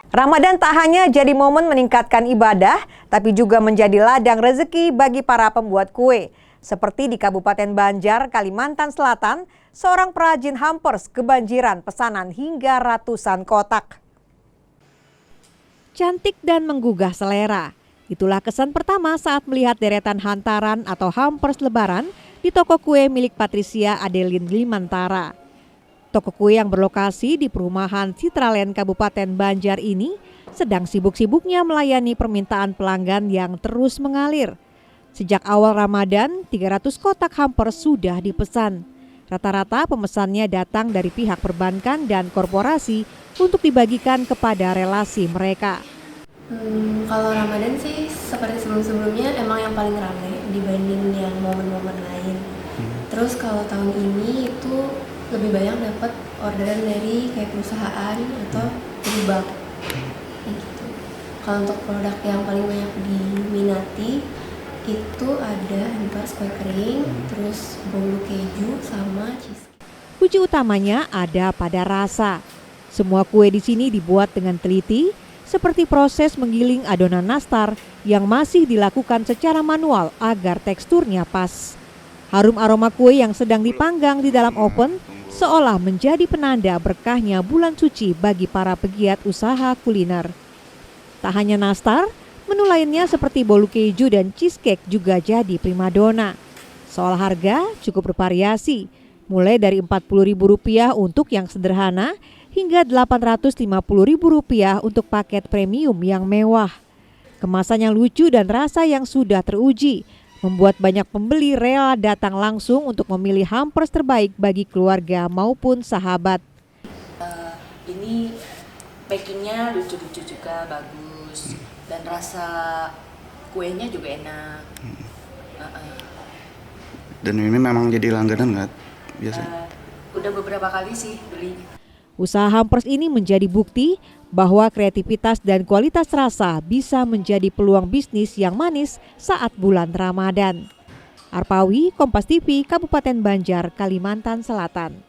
S1: Ramadan tak hanya jadi momen meningkatkan ibadah, tapi juga menjadi ladang rezeki bagi para pembuat kue. Seperti di Kabupaten Banjar, Kalimantan Selatan, seorang perajin hampers kebanjiran pesanan hingga ratusan kotak. Cantik dan menggugah selera. Itulah kesan pertama saat melihat deretan hantaran atau hampers lebaran di toko kue milik Patricia Adeline Limantara. Toko kue yang berlokasi di perumahan Citraland Kabupaten Banjar ini sedang sibuk-sibuknya melayani permintaan pelanggan yang terus mengalir. Sejak awal Ramadan, 300 kotak hampers sudah dipesan. Rata-rata pemesannya datang dari pihak perbankan dan korporasi untuk dibagikan kepada relasi mereka.
S14: Kalau Ramadan sih seperti sebelum-sebelumnya emang yang paling ramai dibanding yang momen-momen lain. Terus kalau tahun ini itu lebih banyak dapat orderan dari kayak perusahaan atau dari bank. Gitu. Kalau untuk produk yang paling banyak diminati itu ada hampers kue kering, terus bolu keju sama cheesecake.
S1: Kunci utamanya ada pada rasa. Semua kue di sini dibuat dengan teliti, seperti proses menggiling adonan nastar yang masih dilakukan secara manual agar teksturnya pas. Harum aroma kue yang sedang dipanggang di dalam oven seolah menjadi penanda berkahnya bulan suci bagi para pegiat usaha kuliner. Tak hanya nastar, menu lainnya seperti bolu keju dan cheesecake juga jadi primadona. Soal harga cukup bervariasi, mulai dari Rp40.000 untuk yang sederhana hingga Rp850.000 untuk paket premium yang mewah. Kemasan yang lucu dan rasa yang sudah teruji membuat banyak pembeli rela datang langsung untuk memilih hampers terbaik bagi keluarga maupun sahabat.
S15: Ini packingnya lucu-lucu juga, bagus. Dan rasa kuenya juga enak.
S16: Dan ini memang jadi langganan nggak biasanya?
S15: Udah beberapa kali sih beli.
S1: Usaha hampers ini menjadi bukti bahwa kreativitas dan kualitas rasa bisa menjadi peluang bisnis yang manis saat bulan Ramadan. Arpawi, Kompas TV, Kabupaten Banjar, Kalimantan Selatan.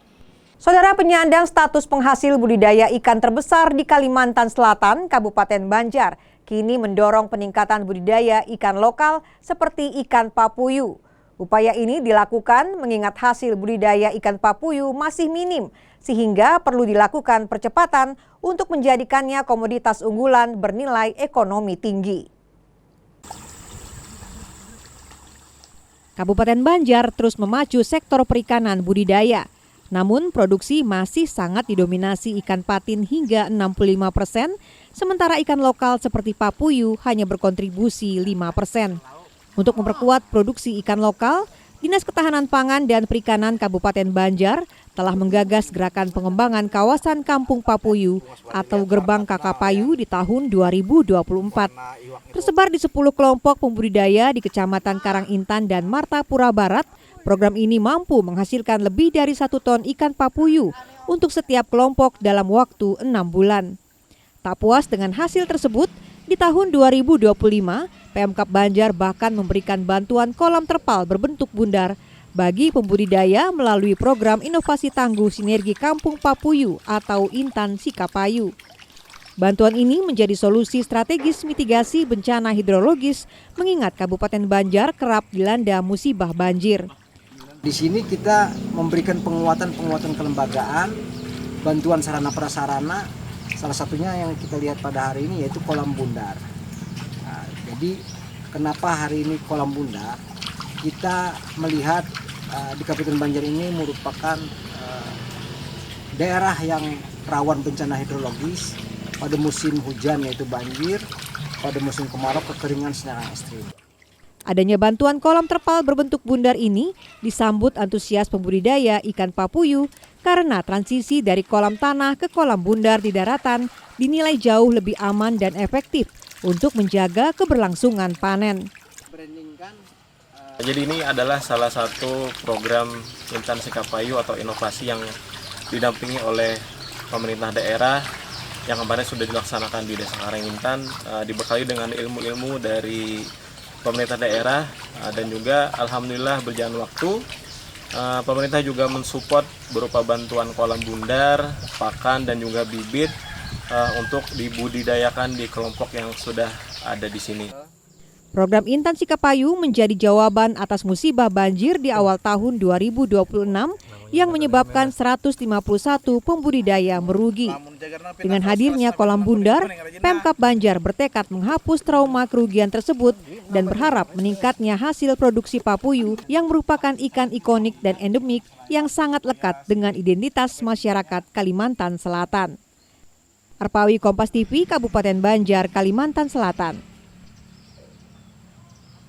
S1: Saudara, penyandang status penghasil budidaya ikan terbesar di Kalimantan Selatan, Kabupaten Banjar, kini mendorong peningkatan budidaya ikan lokal seperti ikan papuyu. Upaya ini dilakukan mengingat hasil budidaya ikan papuyu masih minim, sehingga perlu dilakukan percepatan untuk menjadikannya komoditas unggulan bernilai ekonomi tinggi. Kabupaten Banjar terus memacu sektor perikanan budidaya. Namun produksi masih sangat didominasi ikan patin hingga 65%, sementara ikan lokal seperti papuyu hanya berkontribusi 5%. Untuk memperkuat produksi ikan lokal, Dinas Ketahanan Pangan dan Perikanan Kabupaten Banjar telah menggagas gerakan pengembangan kawasan Kampung Papuyu atau Gerbang Kakapayu di tahun 2024. Tersebar di 10 kelompok pembudidaya di Kecamatan Karangintan dan Martapura Barat, program ini mampu menghasilkan lebih dari 1 ton ikan papuyu untuk setiap kelompok dalam waktu 6 bulan. Tak puas dengan hasil tersebut, di tahun 2025, Pemkab Banjar bahkan memberikan bantuan kolam terpal berbentuk bundar bagi pembudidaya melalui program inovasi tangguh sinergi Kampung Papuyu atau Intan Sikapayu. Bantuan ini menjadi solusi strategis mitigasi bencana hidrologis mengingat Kabupaten Banjar kerap dilanda musibah banjir.
S20: Di sini kita memberikan penguatan kelembagaan, bantuan sarana prasarana, salah satunya yang kita lihat pada hari ini yaitu kolam bundar. Nah, jadi
S3: kenapa hari ini Kolam Bunda kita melihat di Kabupaten Banjar ini merupakan daerah yang rawan bencana hidrologis pada musim hujan yaitu banjir, pada musim kemarau kekeringan secara ekstrim.
S1: Adanya bantuan kolam terpal berbentuk bundar ini disambut antusias pembudidaya ikan papuyu karena transisi dari kolam tanah ke kolam bundar di daratan dinilai jauh lebih aman dan efektif untuk menjaga keberlangsungan panen.
S17: Jadi ini adalah salah satu program Intan Sikapayu atau inovasi yang didampingi oleh pemerintah daerah yang kemarin sudah dilaksanakan di Desa Karangintan, dibekali dengan ilmu-ilmu dari pemerintah daerah dan juga alhamdulillah berjalan waktu pemerintah juga mensupport berupa bantuan kolam bundar, pakan dan juga bibit untuk dibudidayakan di kelompok yang sudah ada di sini.
S1: Program Intan Sikapayu menjadi jawaban atas musibah banjir di awal tahun 2026 yang menyebabkan 151 pembudidaya merugi. Dengan hadirnya kolam bundar, Pemkab Banjar bertekad menghapus trauma kerugian tersebut dan berharap meningkatnya hasil produksi papuyu yang merupakan ikan ikonik dan endemik yang sangat lekat dengan identitas masyarakat Kalimantan Selatan. Arpawi, Kompas TV, Kabupaten Banjar, Kalimantan Selatan.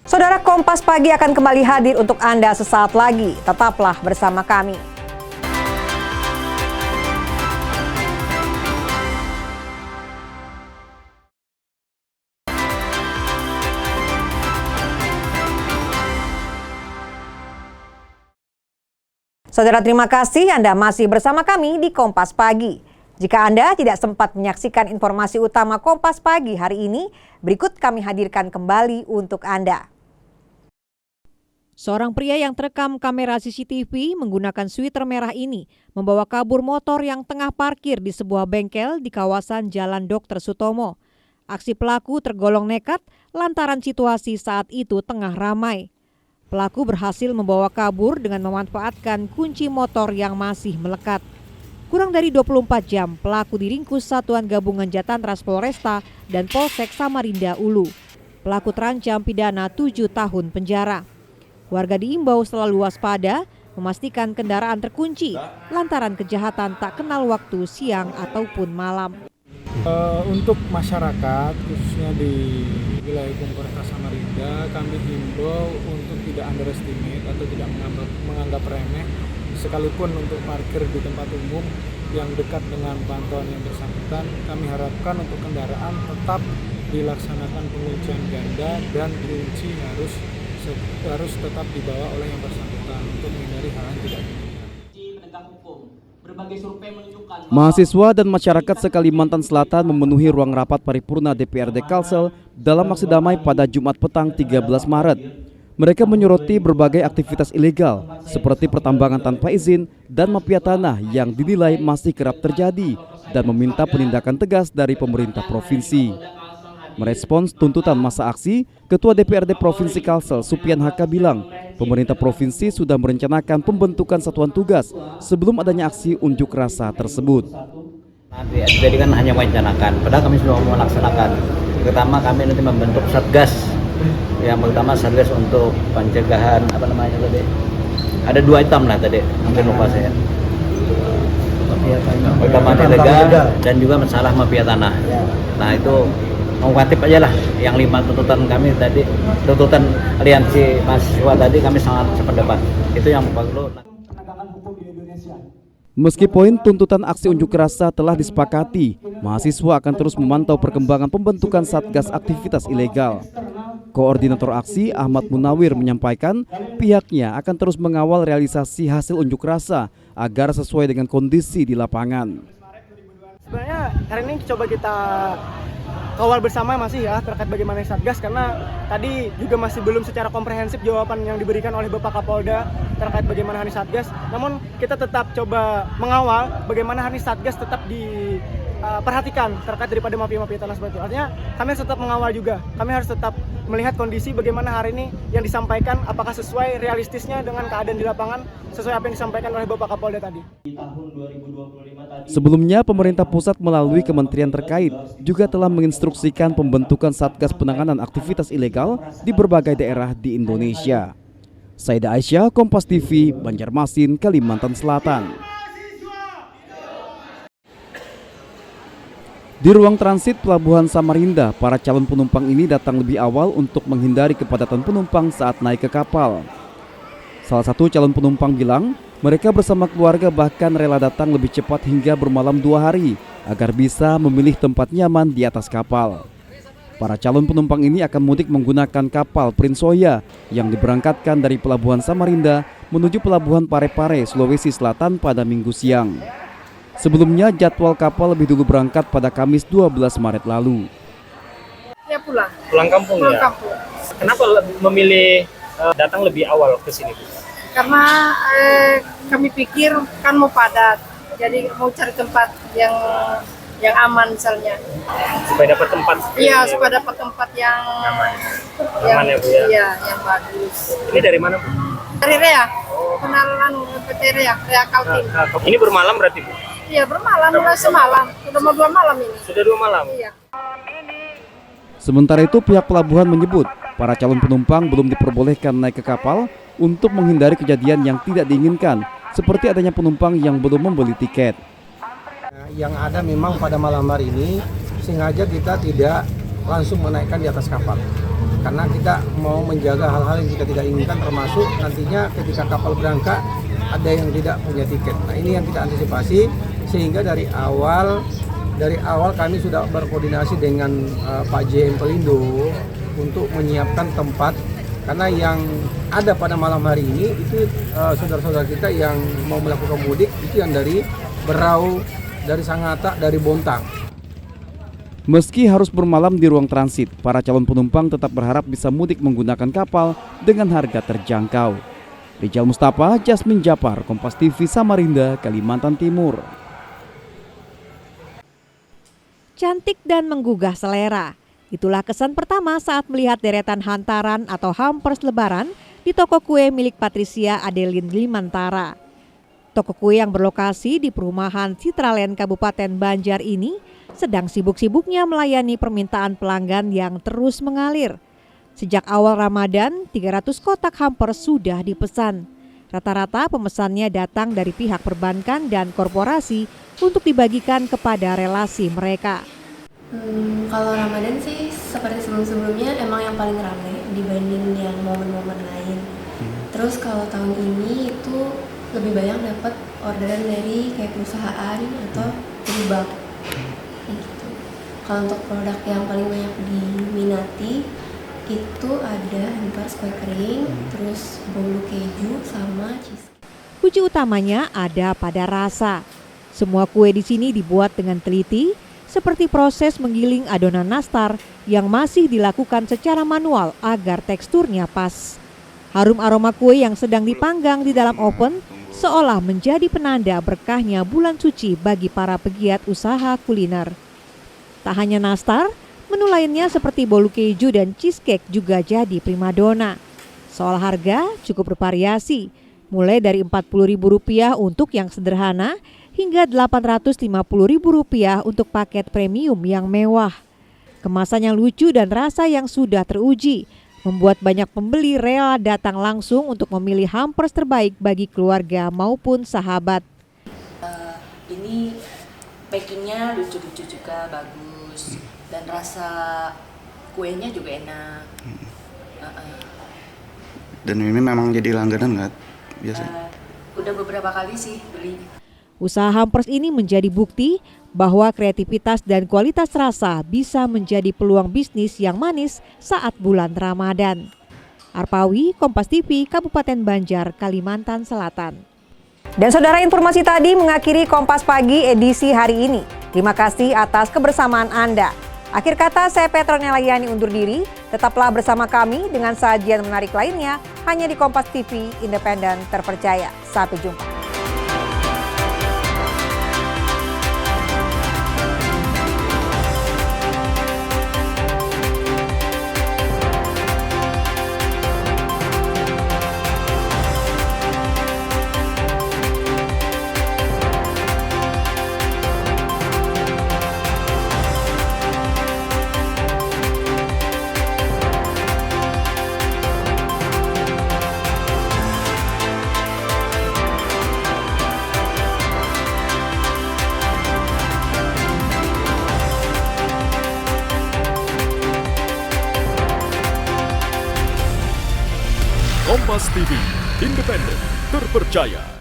S1: Saudara, Kompas Pagi akan kembali hadir untuk Anda sesaat lagi. Tetaplah bersama kami. Saudara, terima kasih Anda masih bersama kami di Kompas Pagi. Jika Anda tidak sempat menyaksikan informasi utama Kompas Pagi hari ini, berikut kami hadirkan kembali untuk Anda. Seorang pria yang terekam kamera CCTV menggunakan sweater merah ini membawa kabur motor yang tengah parkir di sebuah bengkel di kawasan Jalan Dr. Sutomo. Aksi pelaku tergolong nekat lantaran situasi saat itu tengah ramai. Pelaku berhasil membawa kabur dengan memanfaatkan kunci motor yang masih melekat. Kurang dari 24 jam, pelaku diringkus Satuan Gabungan Jatantras Polresta dan Polsek Samarinda Ulu. Pelaku terancam pidana 7 tahun penjara. Warga diimbau selalu waspada, memastikan kendaraan terkunci, lantaran kejahatan tak kenal waktu siang ataupun malam.
S18: Untuk masyarakat, khususnya di wilayah hukum Polresta Samarinda, kami himbau untuk tidak underestimate atau tidak menganggap remeh, sekalipun untuk parkir di tempat umum yang dekat dengan pantauan yang bersangkutan. Kami harapkan untuk kendaraan tetap dilaksanakan penguncian ganda dan kunci harus tetap dibawa oleh yang bersangkutan untuk menghindari hal yang tidak diinginkan.
S2: Mahasiswa dan masyarakat se-Kalimantan Selatan memenuhi ruang rapat paripurna DPRD Kalsel dalam aksi damai pada Jumat petang 13 Maret. Mereka menyoroti berbagai aktivitas ilegal seperti pertambangan tanpa izin dan mafia tanah yang dinilai masih kerap terjadi dan meminta penindakan tegas dari pemerintah provinsi. Merespons tuntutan masa aksi, Ketua DPRD Provinsi Kalsel Supian Haka bilang pemerintah provinsi sudah merencanakan pembentukan satuan tugas sebelum adanya aksi unjuk rasa tersebut.
S19: Jadi kan hanya merencanakan, padahal kami sudah melaksanakan. Pertama kami nanti membentuk satgas. Yang pertama satgas untuk pencegahan tadi. Ada 2 item lah tadi, mungkin lupa saya. Pertama ilegal dan juga masalah mafia tanah. Nah itu kooperatif aja lah. Yang 5 tuntutan kami tadi, tuntutan aliansi mahasiswa tadi kami sangat sependapat. Itu yang perlu.
S2: Meski poin tuntutan aksi unjuk rasa telah disepakati, mahasiswa akan terus memantau perkembangan pembentukan Satgas Aktivitas Ilegal. Koordinator aksi Ahmad Munawir menyampaikan pihaknya akan terus mengawal realisasi hasil unjuk rasa agar sesuai dengan kondisi di lapangan.
S21: Sebenarnya hari ini coba kita kawal bersama masih ya terkait bagaimana Satgas, karena tadi juga masih belum secara komprehensif jawaban yang diberikan oleh Bapak Kapolda terkait bagaimana Hari Satgas. Namun kita tetap coba mengawal bagaimana Hari Satgas tetap perhatikan terkait daripada mafia-mafia tanah seperti itu. Artinya kami harus tetap mengawal juga. Kami harus tetap melihat kondisi bagaimana hari ini yang disampaikan, apakah sesuai realistisnya dengan keadaan di lapangan, sesuai apa yang disampaikan oleh Bapak Kapolda tadi.
S2: Sebelumnya, pemerintah pusat melalui kementerian terkait juga telah menginstruksikan pembentukan Satgas Penanganan Aktivitas Ilegal di berbagai daerah di Indonesia. Saida Aisyah, Kompas TV, Banjarmasin, Kalimantan Selatan. Di ruang transit Pelabuhan Samarinda, para calon penumpang ini datang lebih awal untuk menghindari kepadatan penumpang saat naik ke kapal. Salah satu calon penumpang bilang, mereka bersama keluarga bahkan rela datang lebih cepat hingga bermalam 2 hari agar bisa memilih tempat nyaman di atas kapal. Para calon penumpang ini akan mudik menggunakan kapal Prince Soya yang diberangkatkan dari Pelabuhan Samarinda menuju Pelabuhan Parepare, Sulawesi Selatan pada Minggu siang. Sebelumnya jadwal kapal lebih dulu berangkat pada Kamis 12 Maret lalu.
S5: Ya pulang.
S6: Pulang kampung
S5: Pulang
S6: ya?
S5: kampung.
S6: Kenapa memilih datang lebih awal ke sini?
S5: Karena kami pikir kan mau padat, jadi mau cari tempat yang aman misalnya.
S6: Supaya dapat tempat?
S5: Iya, supaya dapat tempat yang
S6: aman ya Bu ya?
S5: Iya, yang bagus.
S6: Ini dari mana Bu?
S5: Dari Rea, kenalan PT Rea Kaltim.
S6: Ini bermalam berarti Bu?
S5: Iya, bermalam, mulai semalam. Sudah mau 2 malam ini.
S6: Sudah 2 malam?
S5: Iya.
S2: Sementara itu pihak pelabuhan menyebut para calon penumpang belum diperbolehkan naik ke kapal untuk menghindari kejadian yang tidak diinginkan, seperti adanya penumpang yang belum membeli tiket.
S20: Yang ada memang pada malam hari ini sengaja kita tidak langsung menaikkan di atas kapal. Karena kita mau menjaga hal-hal yang kita tidak inginkan, termasuk nantinya ketika kapal berangkat ada yang tidak punya tiket. Nah ini yang kita antisipasi, sehingga dari awal kami sudah berkoordinasi dengan Pak JM Pelindo untuk menyiapkan tempat, karena yang ada pada malam hari ini itu saudara-saudara kita yang mau melakukan mudik itu yang dari Berau, dari Sangatta, dari Bontang.
S2: Meski harus bermalam di ruang transit, para calon penumpang tetap berharap bisa mudik menggunakan kapal dengan harga terjangkau. Rijal Mustafa, Jasmine Japar, Kompas TV, Samarinda, Kalimantan Timur.
S1: Cantik dan menggugah selera. Itulah kesan pertama saat melihat deretan hantaran atau hampers lebaran di toko kue milik Patricia Adeline Limantara. Toko kue yang berlokasi di perumahan Citraland Kabupaten Banjar ini sedang sibuk-sibuknya melayani permintaan pelanggan yang terus mengalir. Sejak awal Ramadan, 300 kotak hampers sudah dipesan. Rata-rata pemesannya datang dari pihak perbankan dan korporasi untuk dibagikan kepada relasi mereka.
S14: Kalau Ramadan sih seperti sebelum-sebelumnya emang yang paling ramai dibanding yang momen-momen lain. Terus kalau tahun ini itu lebih banyak dapat orderan dari kayak perusahaan atau dari bank. Gitu. Kalau untuk produk yang paling banyak diminati itu ada hampers kue kering, terus bolu keju sama cheesecake.
S1: Kunci utamanya ada pada rasa. Semua kue di sini dibuat dengan teliti, seperti proses menggiling adonan nastar yang masih dilakukan secara manual agar teksturnya pas. Harum aroma kue yang sedang dipanggang di dalam oven seolah menjadi penanda berkahnya bulan suci bagi para pegiat usaha kuliner. Tak hanya nastar, menu lainnya seperti bolu keju dan cheesecake juga jadi primadona. Soal harga cukup bervariasi, mulai dari Rp40.000 untuk yang sederhana hingga Rp850.000 untuk paket premium yang mewah. Kemasan yang lucu dan rasa yang sudah teruji membuat banyak pembeli rela datang langsung untuk memilih hampers terbaik bagi keluarga maupun sahabat.
S15: Ini packingnya lucu-lucu juga, bagus, dan rasa kuenya juga enak.
S16: Dan ini memang jadi langganan nggak biasanya?
S15: Udah beberapa kali sih beli.
S1: Usaha hampers ini menjadi bukti bahwa kreativitas dan kualitas rasa bisa menjadi peluang bisnis yang manis saat bulan Ramadan. Arpawi, Kompas TV, Kabupaten Banjar, Kalimantan Selatan. Dan saudara, informasi tadi mengakhiri Kompas Pagi edisi hari ini. Terima kasih atas kebersamaan Anda. Akhir kata, saya Petronella Yani undur diri. Tetaplah bersama kami dengan sajian menarik lainnya hanya di Kompas TV, independen terpercaya. Sampai jumpa.
S4: Kompas TV, independen, terpercaya.